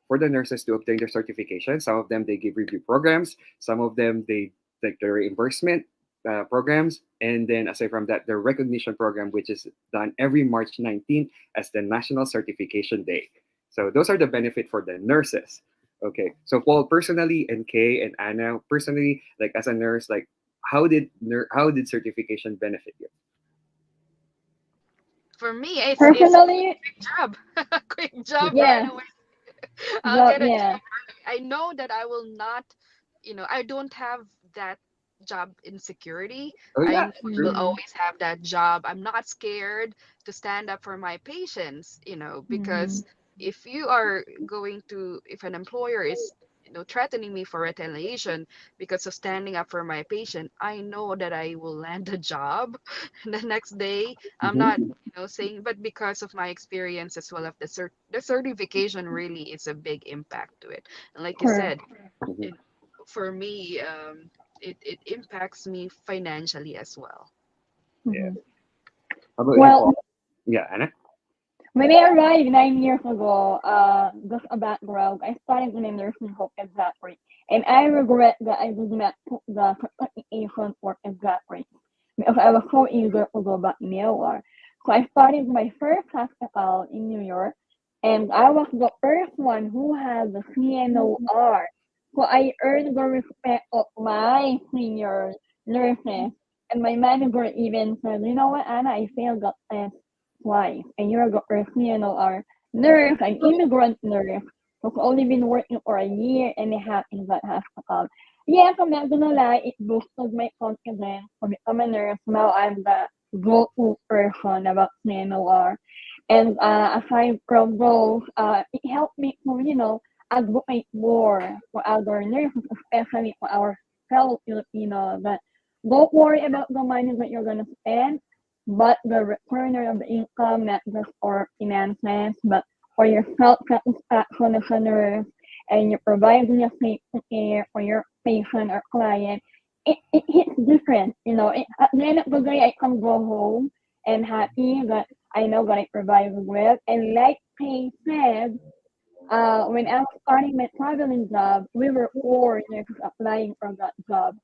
for the nurses to obtain their certification. Some of them they give review programs. Some of them they like the reimbursement programs. And then aside from that, the recognition program, which is done every March 19th as the National Certification Day. So those are the benefit for the nurses. Okay. So Paul, personally, and Kay and Anna, personally, like as a nurse, like how did certification benefit you? For me, it's Personally, quick job, quick job right yeah. away. I'll Well, get a yeah. job. I know that I will not, I don't have that job insecurity. Oh I yeah, know I true. will Mm-hmm. always have that job. I'm not scared to stand up for my patients, Mm-hmm. because if you are going to, if an employer is, threatening me for retaliation because of standing up for my patient, I know that I will land a job the next day. I'm not, Mm-hmm. saying, but because of my experience as well of the certification really is a big impact to it. And like you Correct. said, you know, for me, it impacts me financially as well. Yeah. Mm-hmm. How about you, Well, Paul? Yeah, Anna. when I arrived 9 years ago, just a background, I started in a nursing home exactly. And I regret that I did not put the certification for exactly because I was so eager to go back nowhere. So I started my first hospital in New York, and I was the first one who had the CNOR. So I earned the respect of my senior nurses. And my manager even said, you know what, Anna, I failed that test twice. A year ago, our nurse, an immigrant nurse, who's only been working for a year and a half in that hospital. Yes, I'm not gonna lie, it boosted my confidence to become a nurse. Now I'm the go-to person about CNOR. And aside from those, it helped me to, advocate more for other nurses, especially for our fellow Filipinos, that don't worry about the money that you're gonna spend, but the return of the income, not just for finances, but for your self-satisfaction as a nurse, and you're providing a safe care for your patient or client, it hits different. At the end of the day, I can go home and happy that I know what I provided with. And like Pay said, when I was starting my traveling job, we were four nurses applying for that job.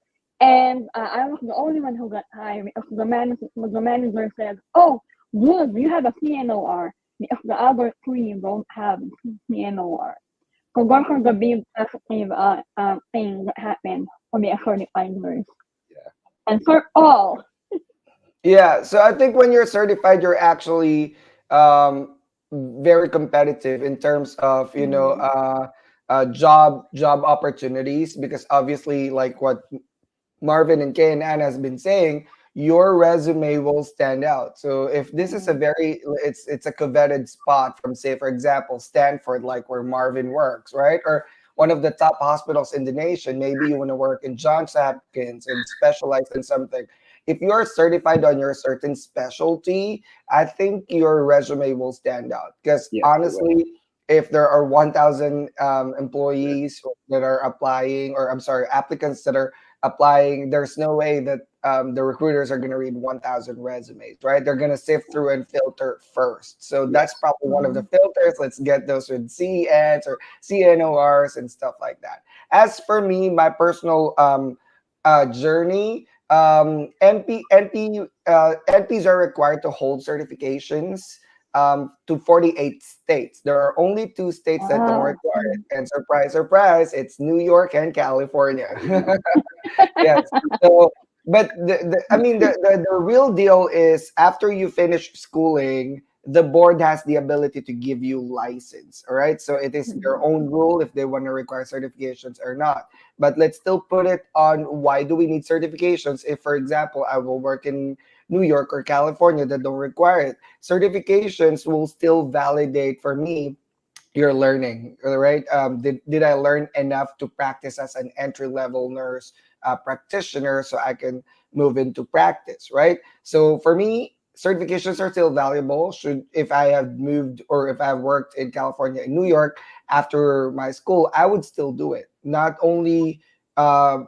And I was the only one who got hired because the manager said, "Oh, good, you have a CNOR because the other three don't have CNOR." So one of the big positive things that happened for me a certified nurse. Yeah. And for all, Yeah, so I think when you're certified, you're actually very competitive in terms of mm, job opportunities, because obviously, like what Marvin and Kay and Anna has been saying, your resume will stand out. So if this is a mm, very, it's a coveted spot from, say, for example, Stanford, like where Marvin works, right? Or one of the top hospitals in the nation. Maybe you want to work in Johns Hopkins and specialize in something. If you're certified on your certain specialty, I think your resume will stand out. Because Yes, it will. honestly, if there are 1,000 employees that are applying, or I'm sorry, applicants that are applying, there's no way that the recruiters are going to read 1,000 resumes, right? They're going to sift through and filter first. So that's Yes. probably one of the mm, filters. Let's get those with CNs or CNORs and stuff like that. As for me, my personal journey, NPs are required to hold certifications to 48 states. There are only two states that don't wow. require Mm, it. And surprise, surprise, it's New York and California. Yes. So, but I mean, the real deal is after you finish schooling, the board has the ability to give you license. All right. So it is their mm, own rule if they want to require certifications or not. But let's still put it on why do we need certifications? If, for example, I will work in New York or California that don't require it, certifications will still validate for me your learning, right? Did I learn enough to practice as an entry level nurse practitioner so I can move into practice, right? So for me, certifications are still valuable. Should if I have moved or if I've worked in California and New York after my school, I would still do it. Not only uh,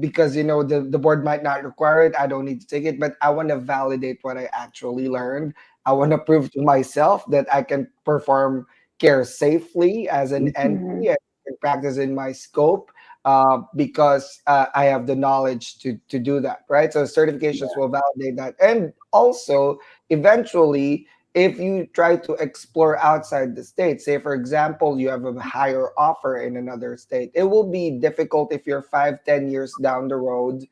because the board might not require it, I don't need to take it, but I want to validate what I actually learned. I want to prove to myself that I can perform care safely as an Mhm. mm, NP and practice in my scope because I have the knowledge to do that, right? So certifications will validate that. And also, eventually, if you try to explore outside the state, say, for example, you have a higher offer in another state, it will be difficult if you're 5, 10 years down the road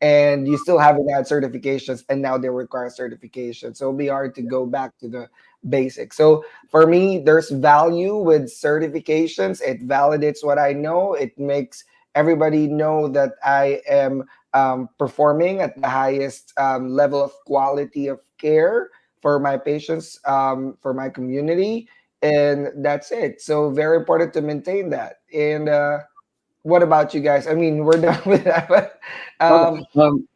and you still haven't had certifications and now they require certification. So it'll be hard to go back to the basics. So for me, there's value with certifications. It validates what I know. It makes everybody know that I am performing at the highest level of quality of care for my patients, for my community, and that's it. So very important to maintain that. And what about you guys? I mean, we're done with that, but Okay.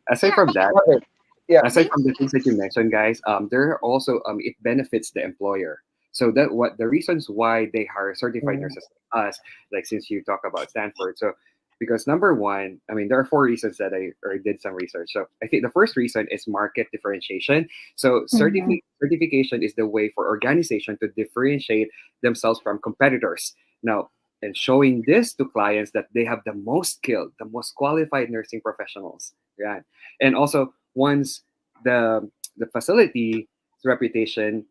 Aside Yeah, from that, okay. Yeah. aside me from the things that you mentioned, guys, there are also it benefits the employer. So that what the reasons why they hire certified Mhm. nurses like us, like since you talk about Stanford. So because number one, I mean there are four reasons that I or did some research. So I think the first reason is market differentiation. So Mhm. certification is the way for organization to differentiate themselves from competitors. Now, and showing this to clients that they have the most skilled, the most qualified nursing professionals. Yeah. And also once the facility's reputation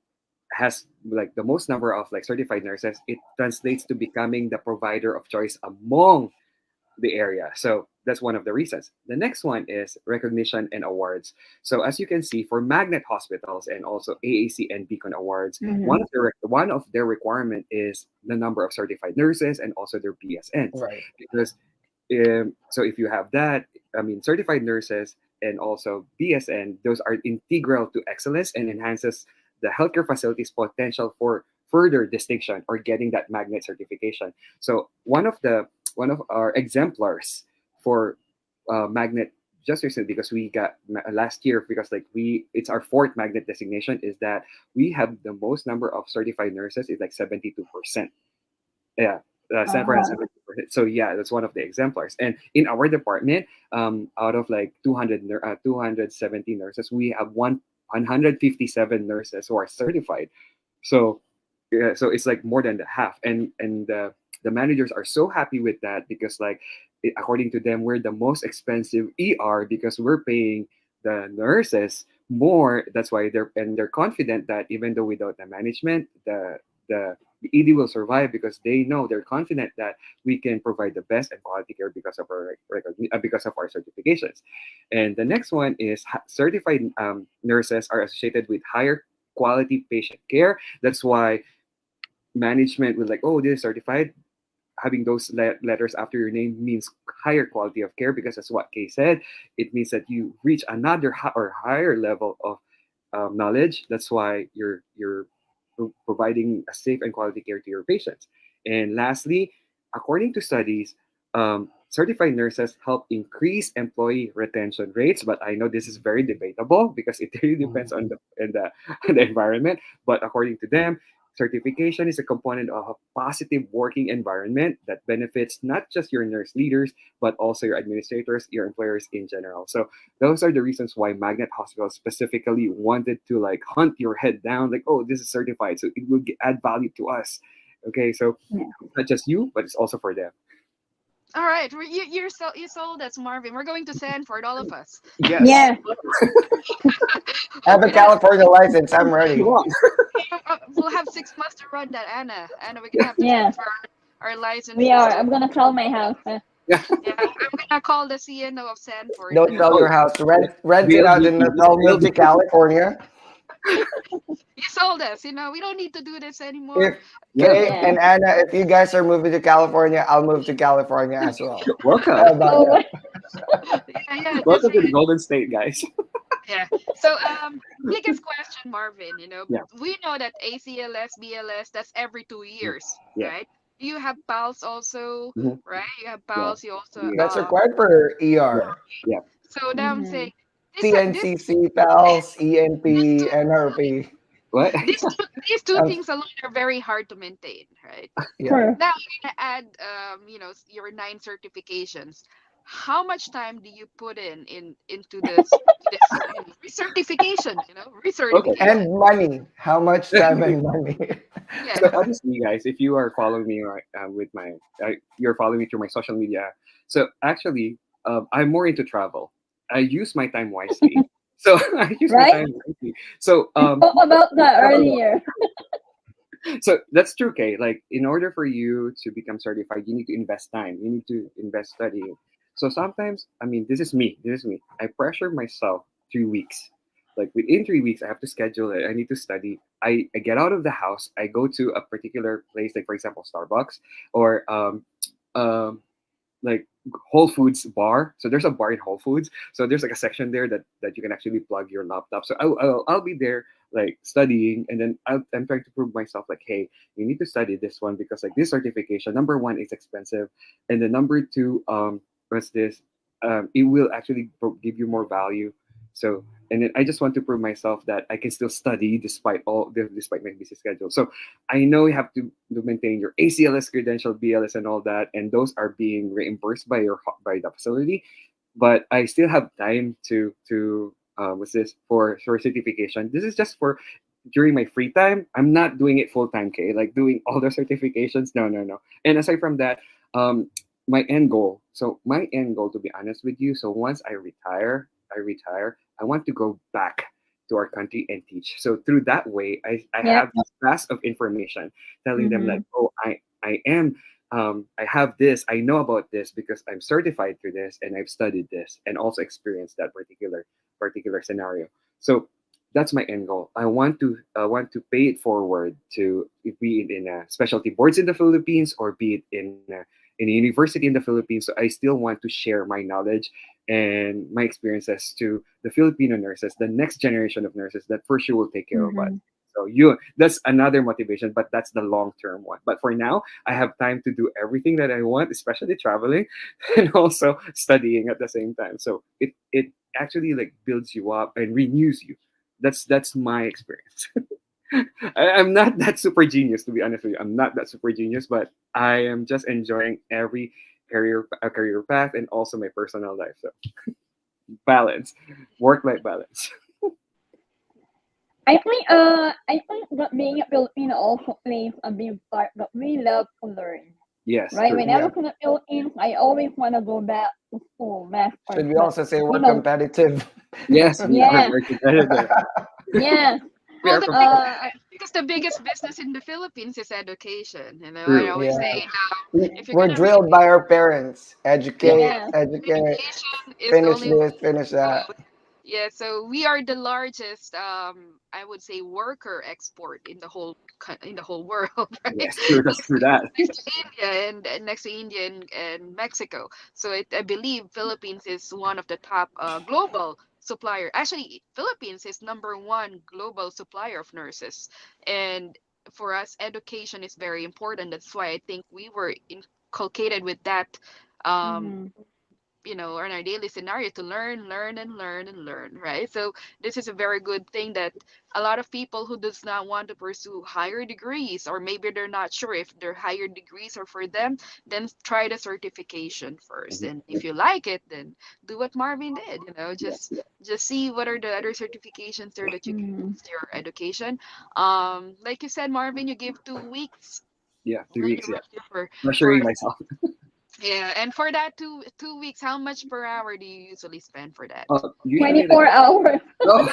has like the most number of like certified nurses, it translates to becoming the provider of choice among the area. So that's one of the reasons. The next one is recognition and awards. So as you can see, for magnet hospitals and also AAC and Beacon Awards, Mhm. one of their requirement is the number of certified nurses and also their BSNs, Right. because so if you have that, I mean, certified nurses and also BSN, those are integral to excellence and enhances the healthcare facility's potential for further distinction or getting that magnet certification. So one of our exemplars for magnet just recently, because we got last year, because like we it's our fourth magnet designation, is that we have the most number of certified nurses is like 72%. Yeah, Stanford has Wow. 70%. So yeah, that's one of the exemplars. And in our department, out of like 270 nurses, we have 157 nurses who are certified. So yeah, so it's like more than the half. And the managers are so happy with that because like according to them, we're the most expensive ER because we're paying the nurses more. That's why they're confident that even though without the management, the ED will survive because they know they're confident that we can provide the best and quality care because of our because of our certifications. And the next one is certified nurses are associated with higher quality patient care. That's why management was like, oh, this is certified. Having those letters after your name means higher quality of care because that's what Kay said. It means that you reach another or higher level of knowledge. That's why you're providing a safe and quality care to your patients. And lastly, according to studies, certified nurses help increase employee retention rates. But I know this is very debatable because it really depends on on the environment. But according to them, certification is a component of a positive working environment that benefits not just your nurse leaders, but also your administrators, your employers in general. So those are the reasons why Magnet Hospital specifically wanted to like hunt your head down, like, oh, this is certified, so it will add value to us. Okay, so Yeah. it's not just you, but it's also for them. All right, you sold us, Marvin. We're going to Sanford, all of us. Yes. Yeah. I have a Yeah, California license. I'm ready. Come on. we'll have 6 months to run that, Anna. Anna, we're gonna have to Yeah. transfer our We licenses are. to. I'm gonna sell my house. Yeah. Yeah, I'm gonna call the CNO of Sanford. Don't sell Oh, your house. Rent the it out, and LGT. This is I'll the move to LGT. California. You sold us. We don't need to do this anymore. If Yeah. Kay Yeah. and Anna, if you guys are moving to California, I'll move to California as well. Welcome. How about Oh, that? Yeah, just Welcome to the Golden State, guys. yeah. So, biggest question, Marvin. Yeah. We know that ACLS, BLS, that's every 2 years, Yeah. right? You have PALS also, Mhm. right? You have Yeah. PALS. You also Yeah. That's required for Yeah. ER. Yeah. So now I'm mhm. saying this TNCC, PALS, these ENP, two NRP. What? these two Um, things alone are very hard to maintain, right? yeah. True. Now you're gonna add your 9 certifications. How much time do you put into this recertification, Okay. recertification? And money. How much time and money? Yes. So honestly, guys, if you are following me right, with my, you're following me through my social media. So actually, I'm more into travel. I use my time wisely. So I use my Right? time wisely. So We spoke about that earlier. so that's true, Kay. Like in order for you to become certified, you need to invest time. You need to invest studying. So sometimes, I mean, this is me. This is me. I pressure myself 3 weeks. Like within 3 weeks, I have to schedule it. I need to study. I get out of the house. I go to a particular place, like for example, Starbucks or um like Whole Foods bar. So there's a bar in Whole Foods. So there's like a section there that you can actually plug your laptop. So I'll be there like studying, and then I'm trying to prove myself like, hey, you need to study this one because like this certification, number one, is expensive, and then number two, what's this? It will actually give you more value. So and then I just want to prove myself that I can still study despite my busy schedule. So I know you have to maintain your ACLS credential, BLS, and all that, and those are being reimbursed by the facility. But I still have time to what's this for certification. This is just for during my free time. I'm not doing it full time, okay? Like doing all the certifications. No, no, no. And aside from that, um, my end goal. So my end goal, to be honest with you, so once I retire, I want to go back to our country and teach. So through that way, I Yep. have this mass of information telling them Mm-hmm. like, oh, I have this, I know about this because I'm certified through this and I've studied this and also experienced that particular scenario. So that's my end goal. I want to pay it forward to be it in specialty boards in the Philippines or be it in a university in the Philippines. So I still want to share my knowledge and my experiences to the Filipino nurses, the next generation of nurses that for sure will take care of us. Mm-hmm. So that's another motivation, but that's the long term one. But for now, I have time to do everything that I want, especially traveling and also studying at the same time. So it actually like builds you up and renews you. That's my experience. I'm not that super genius, to be honest with you. I'm not that super genius, but I am just enjoying every career path and also my personal life. So balance, work life balance. I think that being a Filipino also plays a big part that we love to learn. Yes, Right? true. When I Yeah. look at the Philippines, I always want to go back to school, masters. Should we But also say you we're know, competitive? Yes, we are yeah, very competitive. yeah. We Well, are the competitive. Uh, because the biggest business in the Philippines is education. I True. always Yeah. say, if you're We're gonna really drilled by our parents. Yeah. Educate, yeah. educate, education is the finish only way this, finish to that. go. Yeah, so we are the largest, I would say, worker export in the in the whole world, right? Yes, true. That's true. That. Next to India and next to India and Mexico. So I believe Philippines is one of the top global supplier. Actually, Philippines is number one global supplier of nurses, and for us, education is very important. That's why I think we were inculcated with that. Um, Mm-hmm. in our daily scenario to learn and learn and learn, right? So this is a very good thing that a lot of people who does not want to pursue higher degrees, or maybe they're not sure if their higher degrees are for them, then try the certification first. Mhm. And if you like it, then do what Marvin did, just see what are the other certifications there that you can Mm-hmm. boost your education. Like you said, Marvin, you give 2 weeks Yeah, three when weeks. you Yeah, were here for pressuring myself. yeah, and for that two weeks, how much per hour do you usually spend for that? Usually, like 24 hours. no,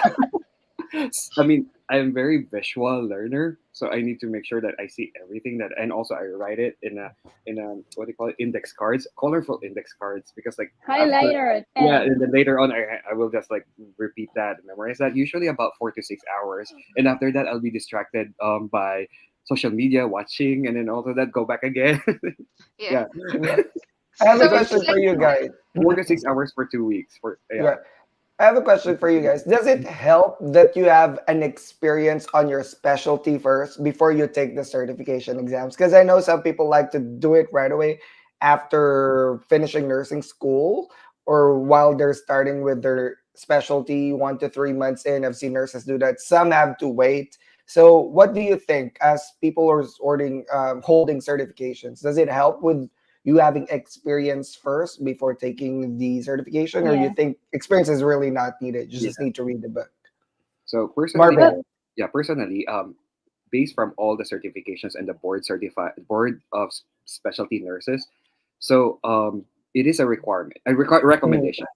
I mean, I'm very visual learner, so I need to make sure that I see everything that, and also I write it in a what do you call it, index cards, colorful index cards, because like after, Highlighter yeah, and and then later on I will just like repeat that, memorize that. Usually about 4 to 6 hours, and after that I'll be distracted by social media watching, and then also that go back again. Yeah. Yeah, Yeah. I have a So so it's question like for you guys. 4 to 6 hours for 2 weeks for yeah. Yeah. I have a question for you guys. Does it help that you have an experience on your specialty first before you take the certification exams? Because I know some people like to do it right away after finishing nursing school or while they're starting with their specialty 1 to 3 months in. I've seen nurses do that. Some have to wait. So, what do you think as people are holding certifications? Does it help with you having experience first before taking the certification, or you yeah. think experience is really not needed? You Yeah. just need to read the book. So personally, Well, Marvin. yeah, personally, based from all the certifications and the board of specialty nurses, so it is a requirement, Mm, that recommendation.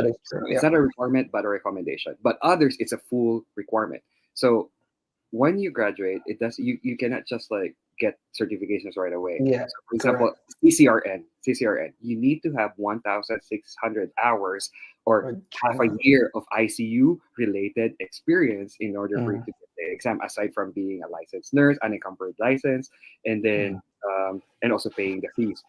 is So true. it's Yeah. not a requirement, but a recommendation. But others, it's a full requirement. So when you graduate, it does you cannot just like get certifications right away. Yeah. So for example, Correct. CCRN, you need to have 1,600 hours or Or half a training. year of ICU related experience in order for you Mm, to get the exam. Aside from being a licensed nurse, unencumbered license, and then mm, and also paying the fees.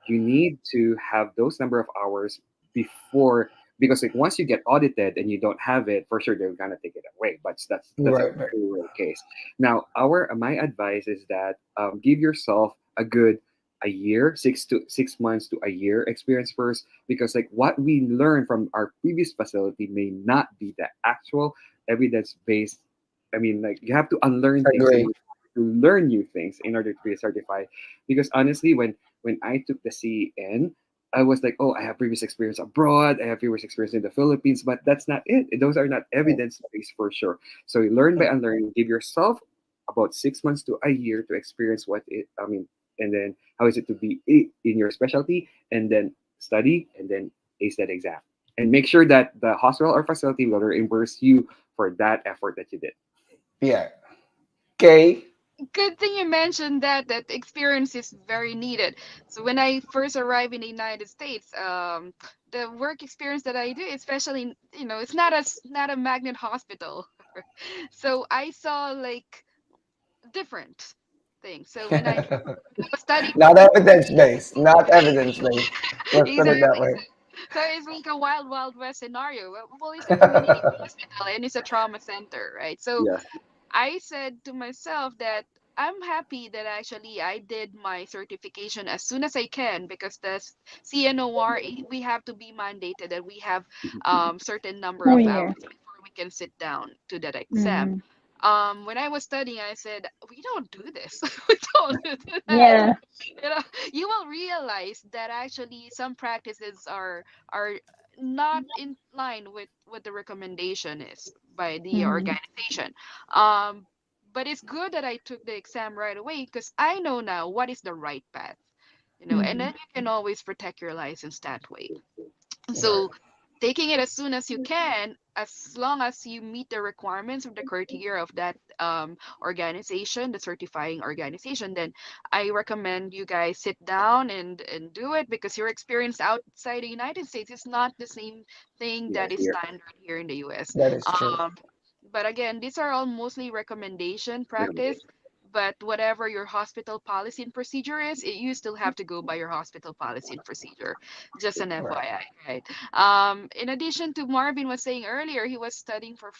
you need to have those number of hours before, because like once you get audited and you don't have it, for sure they're gonna take it away. But that's a Right, right. very rare case. Now, our my advice is that give yourself a good a year, 6 months to a year experience first, because like what we learn from our previous facility may not be the actual evidence based. I mean, like you have to unlearn things in Agree. order to learn new things in order to be certified. Because honestly, when I took the CEN, I was like, oh, I have previous experience abroad, I have previous experience in the Philippines, but that's not it. Those are not evidence based for sure. So you learn by unlearning. Give yourself about 6 months to a year to experience what it. I mean, and then how is it to be in your specialty, and then study, and then ace that exam, and make sure that the hospital or facility will reimburse you for that effort that you did. Yeah. Okay. Good thing you mentioned that experience is very needed. So when I first arrived in the United States, the work experience that I do, especially it's not a magnet hospital, so I saw like different things. So when I was studying for Not evidence based. Not evidence based. Let's put it that exactly, way. so it's like a wild west scenario. Well, it's a community hospital and it's a trauma center, right? So Yeah. I said to myself that I'm happy that actually I did my certification as soon as I can, because the CNOR, we have to be mandated that we have certain number Oh of yeah. hours before we can sit down to that exam. Mm. When I was studying, I said, we don't do this. We don't do that. Yeah. You know, you will realize that actually some practices are not in line with what the recommendation is by the Mm. organization. Um, but it's good that I took the exam right away because I know now what is the right path, and Mm. then you can always protect your license that way. Right. So taking it as soon as you can, as long as you meet the requirements of the criteria of that organization, the certifying organization, then I recommend you guys sit down and do it, because your experience outside the United States is not the same thing Yeah. that is Here. standard here in the US. That is true. Um, but again, these are all mostly recommendation practice. Recommendation. But whatever your hospital policy and procedure is, you still have to go by your hospital policy and procedure. Just an Right. FYI, right? In addition to Marvin was saying earlier, he was studying for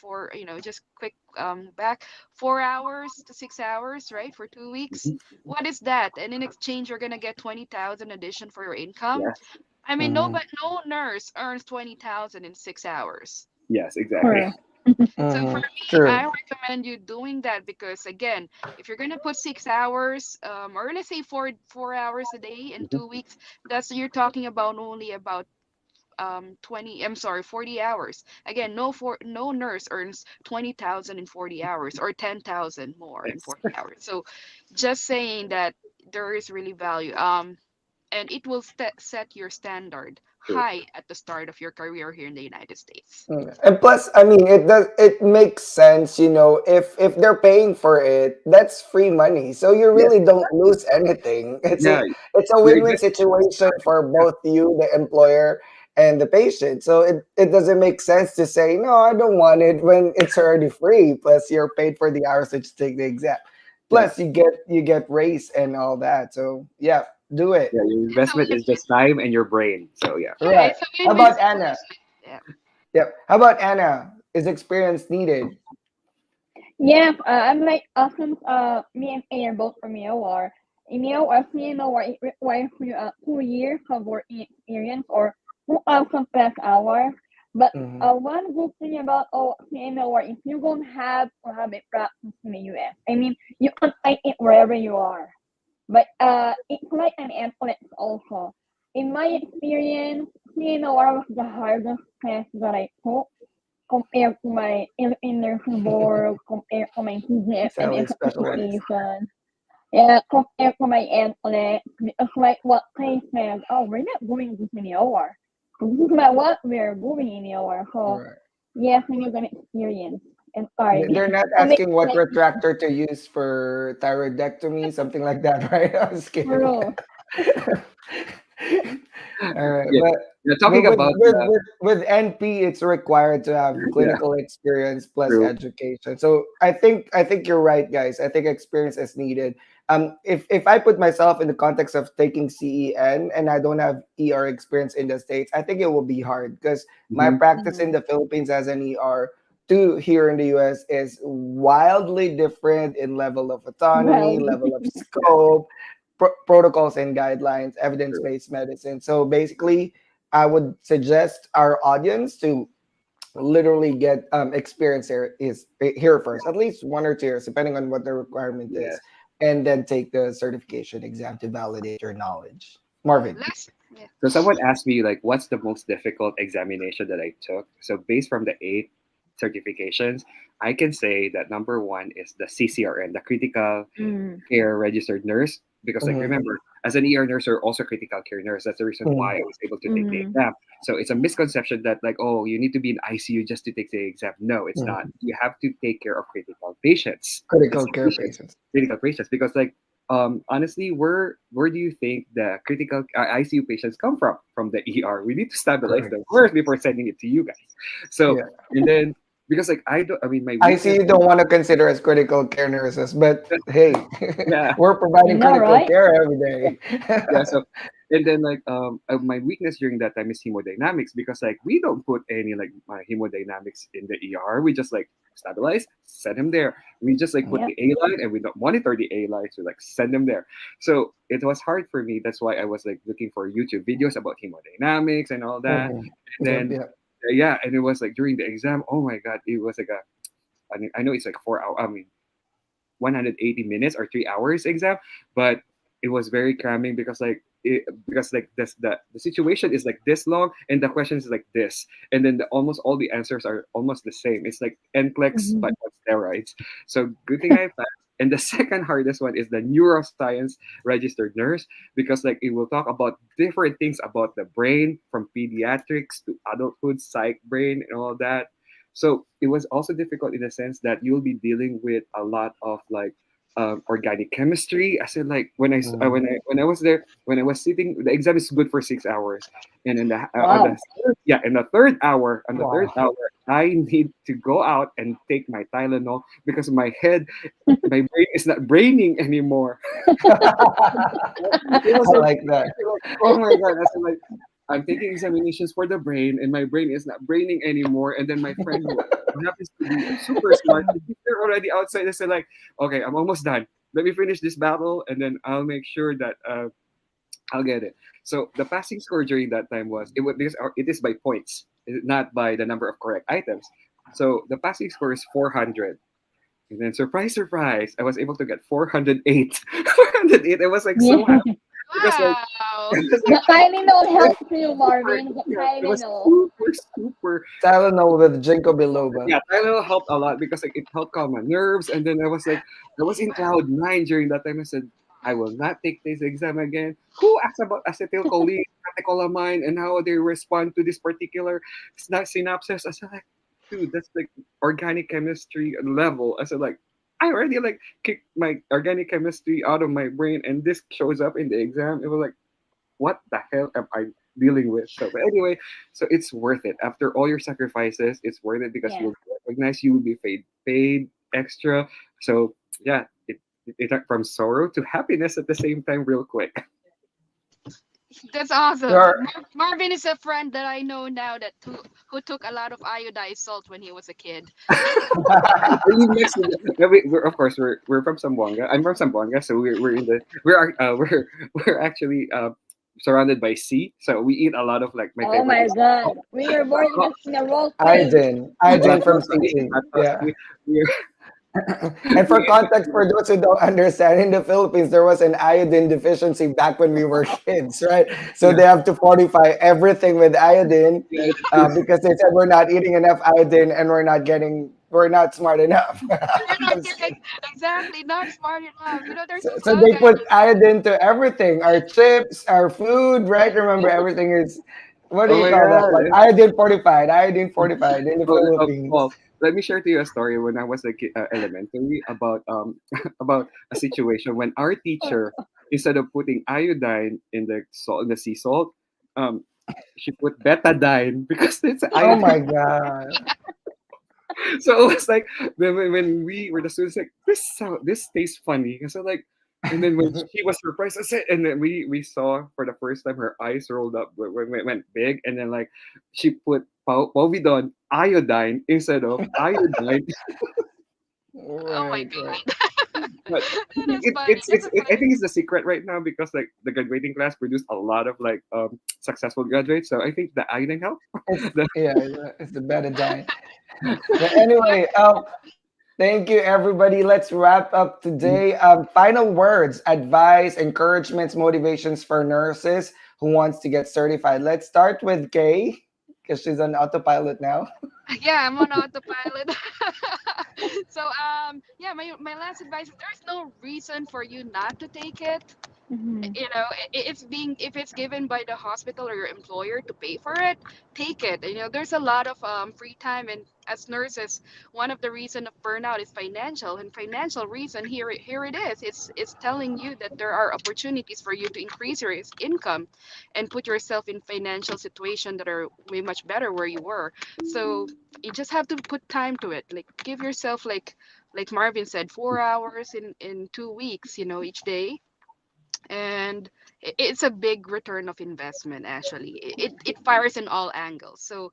just quick back 4 hours to 6 hours, right, for 2 weeks. Mhm. What is that? And in exchange, you're gonna get 20,000 addition for your income. Yes. I mean, Mm-hmm. no nurse earns 20,000 in 6 hours. Yes. Exactly. Correct. So for Mm-hmm. me, True. I recommend you doing that because again, if you're gonna put 6 hours, or let's say four hours a day in Mhm. 2 weeks, that's you're talking about only about 20, I'm sorry, 40 hours. Again, no nurse earns 20,000 in 40 hours or 10,000 more in Yes. 40 hours. So just saying that there is really value. And it will set your standard True. high at the start of your career here in the United States. And plus, I mean, it makes sense, if they're paying for it, that's free money. So you Yes. really don't lose anything. Yeah. It's a You're win-win investing. situation for both you, the employer, and the patient. So it doesn't make sense to say, no, I don't want it when it's already free. Plus you're paid for the hours that you take the exam. Yeah. Plus you get raise and all that. So yeah, do it. Yeah. Your It's a investment is win-win. just time and your brain. So yeah. Yeah, Right. it's a How win-win about Anna? situation. Yeah. Yep. How about Anna? Is experience needed? Yeah, I'm like since me and A are both from EOR. In EOR, CNOR, it requires you 2 years of working experience or 2,000 plus hours. But Mm-hmm. one good thing about CNOR, if you don't have to have it practice in the US, I mean, you can find it wherever you are. But it's like an NCLEX also. In my experience, CNOR was the hardest test that I took compared to my nursing board, compared to my Sally CGFNS specialist. certification, yeah, compared to my NCLEX, because like what Clay said, oh, we're not doing this in the OR. So this is not what we're doing in the OR. So Right. yes, we need an experience. And sorry, They're not I make asking what like retractor to use for thyroidectomy, something like that, right? I was kidding. true. All right, Yeah. but Yeah, But talking about with NP, it's required to have yeah, clinical experience plus true. education. So I think you're right, guys. I think experience is needed. If I put myself in the context of taking CEN and I don't have ER experience in the States, I think it will be hard because my Hmm. practice in Mhm. the Philippines as an ER to here in the US is wildly different in level of autonomy, Well, level of Yeah, scope, protocols and guidelines, true. evidence-based medicine. So basically, I would suggest our audience to literally get experience here first, at least 1 or 2 years, depending on what the requirement Yes. is, and then take the certification exam to validate your knowledge. Marvin. Last, yeah. So someone asked me like, what's the most difficult examination that I took? So based from the 8 certifications, I can say that number one is the CCRN, the Critical mm, Care Registered Nurse, because like Mhm, remember, as an ER nurse or also critical care nurse, that's the reason why mhm, I was able to take the mm, exam. So it's a misconception that like, oh, you need to be in ICU just to take the exam. No, it's not. mhm. You have to take care of critical patients. It's Critical not care patients, patients. critical patients, because like honestly, where do you think the critical ICU patients come from? From the ER. We need to stabilize Correct. them first before sending it to you guys. So Yeah. and then because like I don't, I mean my I see weakness. you don't want to consider as critical care nurses, but hey, Yeah, we're I providing know, critical right? care every day. yeah. So and then like my weakness during that time is hemodynamics because like we don't put any like hemodynamics in the ER. We just like stabilize, send him there. We just like put Yep. the A line and we don't monitor the A line, so like send them there. So it was hard for me. That's why I was like looking for YouTube videos about hemodynamics and all that. Mhm. And Yep, then yep. yeah, and it was like during the exam. Oh my god, it was like a. I mean, I know it's like 4 hour. I mean, 180 minutes or 3 hours exam, but it was very cramming because because like the situation is like this long and the questions is like this and then almost all the answers are almost the same. It's like NCLEX but Mhm. on steroids. So good thing I passed. And the second hardest one is the neuroscience registered nurse because like it will talk about different things about the brain from pediatrics to adulthood, psych brain and all that. So it was also difficult in the sense that you'll be dealing with a lot of like organic chemistry. I said like Mhm. when I was there when I was sitting, the exam is good for 6 hours, and in the on the Wow. yeah in the third hour Wow. I need to go out and take my Tylenol because my brain is not braining anymore. It was I like, like that. oh my god! I said like, I'm taking examinations for the brain, and my brain is not braining anymore. And then my friend who happens to be super smart, they're already outside. I said like, okay, I'm almost done. Let me finish this battle, and then I'll make sure that I'll get it. So the passing score during that time was because it is by points, not by the number of correct items. So the passing score is 400. And then surprise, surprise, I was able to get 408. 408. I was like Yeah. so happy because like Wow. it was The like Tylenol it was helps you, super, Marvin. The yeah, it was Tylenol. super, super. Tylenol with ginkgo biloba. Yeah, Tylenol helped a lot because like it helped calm my nerves. And then I was like, I was in cloud nine during that time. I said, I will not take this exam again. Who asked about acetylcholine, catecholamine, and how they respond to this particular synapses? I said like, dude, that's like organic chemistry level. I said like, I already like kicked my organic chemistry out of my brain, and this shows up in the exam. It was like what the hell am I dealing with? So, but anyway, so it's worth it. After all your sacrifices, it's worth it because Yeah. you'll be recognized, you will be paid extra. So, yeah, it went from sorrow to happiness at the same time, real quick. That's awesome. Your Marvin is a friend that I know now that who took a lot of iodized salt when he was a kid. We live next to we're, of course, we're from Zamboanga. I'm from Zamboanga, so we're in the we're actually surrounded by sea. So we eat a lot of like my Oh favorite my is God. We were born in a role play. iodine from CC. Yeah. we And for we context, for those who don't understand, in the Philippines, there was an iodine deficiency back when we were kids, right? So yeah, they have to fortify everything with iodine yeah, it's true. because they said we're not eating enough iodine and we're not smart enough. We're not exactly not smart enough. You know, there's So, a so they slogan. put iodine to everything, our chips, our food, right? Remember, everything is, what do Oh you my call that? Like god. iodine fortified in the Philippines. Well, let me share to you a story when I was like elementary about about a situation when our teacher instead of putting iodine in the salt in the sea salt, um she put betadine because it's Oh iodine. my god. So it was like when we were the students, like this tastes funny. So like, and then when she was surprised, I said, and then we saw for the first time her eyes rolled up when it went big, and then like she put povidone iodine instead of iodine. Oh my Right, right. god. But That is funny. it's I think it's the secret right now because like the graduating class produced a lot of like successful graduates. So I think the iodine helped. It's The- yeah, it's the better die. But anyway, thank you everybody. Let's wrap up today. Final words, advice, encouragements, motivations for nurses who wants to get certified. Let's start with Kay because she's on autopilot now. Yeah, I'm on autopilot. So yeah, my last advice is there's no reason for you not to take it. Mhm. You know, it's being, if it's given by the hospital or your employer to pay for it, take it. You know, there's a lot of free time, and as nurses, one of the reason of burnout is financial, and financial reason, here it is, it's telling you that there are opportunities for you to increase your income and put yourself in financial situation that are way much better where you were. So you just have to put time to it, like give yourself like Marvin said, 4 hours in 2 weeks, you know, each day. And it's a big return of investment. Actually, it fires in all angles. So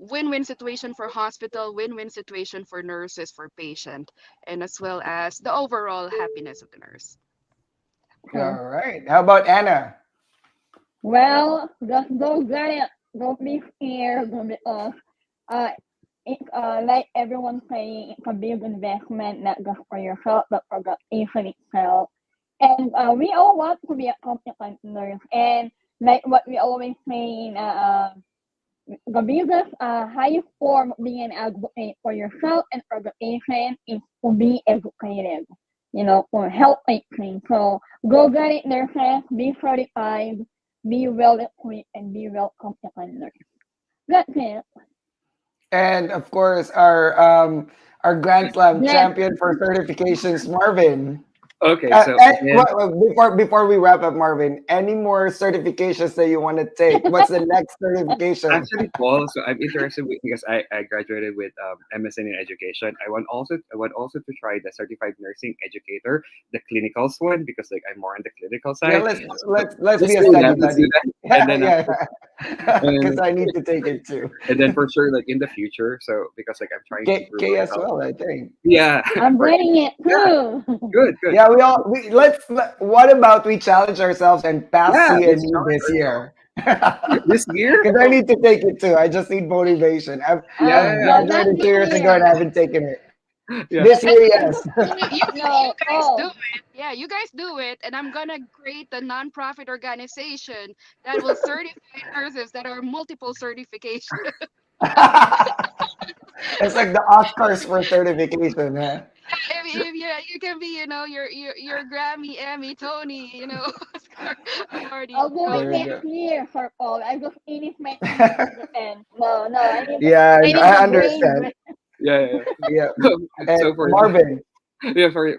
win-win situation for hospital, win-win situation for nurses, for patient, and as well as the overall happiness of the nurse. Okay. All right. How about Anna? Well, just go get it. Don't be scared. Don't be uh, it's like everyone saying, it's a big investment, not just for yourself, but for the patient itself. And we all want to be a competent nurse. And like what we always say in the biggest highest form of being an advocate for yourself and for the patient is to be educated, you know, for health training. So go get it, nurses, be certified, be well equipped, and be well competent nurse. That's it. And of course, our Grand Slam Yes. champion for certifications, Marvin. okay, so again, Before we wrap up, Marvin, any more certifications that you want to take? What's the next certification? actually, Paul. So I'm interested because I graduated with MSN in education. I want also to try the certified nursing educator, the clinicals one because like I'm more on the clinical Yeah, side. So let's let's be a do study that. Let's do buddy. that. And Yeah, then yeah, after, because and, I need to take it too. and then for sure, like in the future. So because like I'm trying to improve K as myself. well, I think. Yeah. I'm for- getting it yeah. too. Good. Good. Yeah, we what about we challenge ourselves and pass Yeah. Let's CNE challenge this ourselves. year? This year. Because I need to take it too. I just need motivation. I've Yeah. Not graduated 2 years ago and here. I haven't taken it. Yeah. This And year, yes. you No, guys do oh, it. Yeah, you guys do it, and I'm gonna create a non-profit organization that will certify nurses that are multiple certification. It's like the Oscars for certification, huh? If you can be, you know, your Grammy, Emmy, Tony, you know, Oscar awardee. I'll do So it There we next go. year, Sir Paul. I just finished my thesis to defend. No, no, Yeah, I need I the understand. grade. Yeah. Yeah. Yeah. So, And so for Marvin, yeah, for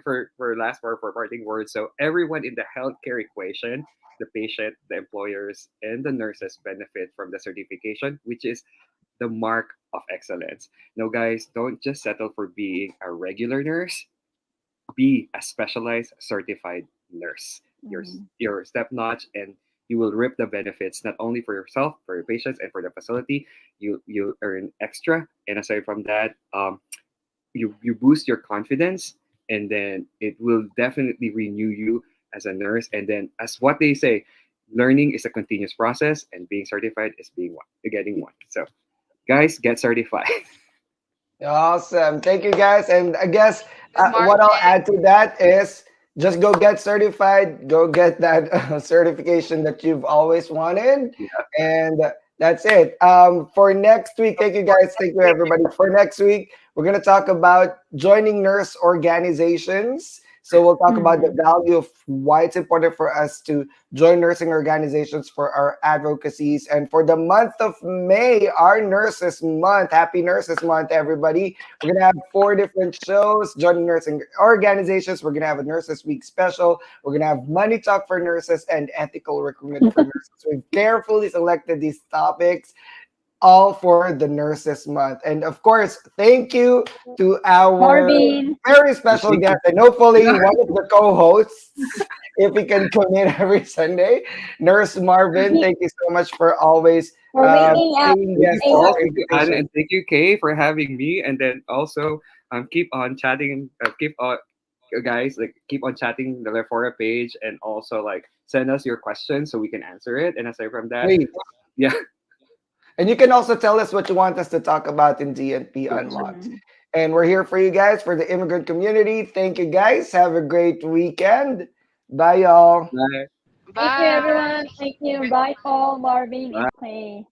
last word for parting words. So everyone in the healthcare equation, the patient, the employers, and the nurses benefit from the certification, which is the mark of excellence. No, guys, don't just settle for being a regular nurse. Be a specialized certified nurse. Mhm. Your step notch, and you will reap the benefits not only for yourself, for your patients, and for the facility. You earn extra, and aside from that, you boost your confidence, and then it will definitely renew you as a nurse. And then, as what they say, learning is a continuous process, and being certified is being one, getting one. So, guys, get certified. awesome. Thank you guys. And I guess Marvin, what I'll add to that is just go get certified, go get that certification that you've always wanted. And that's it. For next week, thank you guys. Thank you, everybody. For next week, we're going to talk about joining nurse organizations. So we'll talk about the Mhm. value of why it's important for us to join nursing organizations for our advocacies. And for the month of May, our Nurses Month, Happy Nurses Month, everybody. We're going to have 4 different shows, joining nursing organizations. We're going to have a Nurses Week special. We're going to have Money Talk for Nurses and Ethical Recruitment for Nurses. We've carefully selected these topics all for the Nurses Month. And of course, thank you to our Marvin. very special Thank you. guest and hopefully one of the co-hosts, if he can come in every Sunday, Nurse Marvin. Thank you so much for always We're waiting at saying Thank yes you, to eight. Paul. our Thank you, Anna, invitation. and thank you, Kay, for having me. And then also, keep on chatting. Keep on, guys, like keep on chatting the Lefora page, and also like send us your questions so we can answer it. And aside from that, Please. yeah, And you can also tell us what you want us to talk about in DNP Unlocked. Mhm. And we're here for you guys for the immigrant community. Thank you guys. Have a great weekend. Bye, y'all. bye. Thank you, Bye. everyone. Thank you. Bye, Paul, Marvin, Bye. and Clay.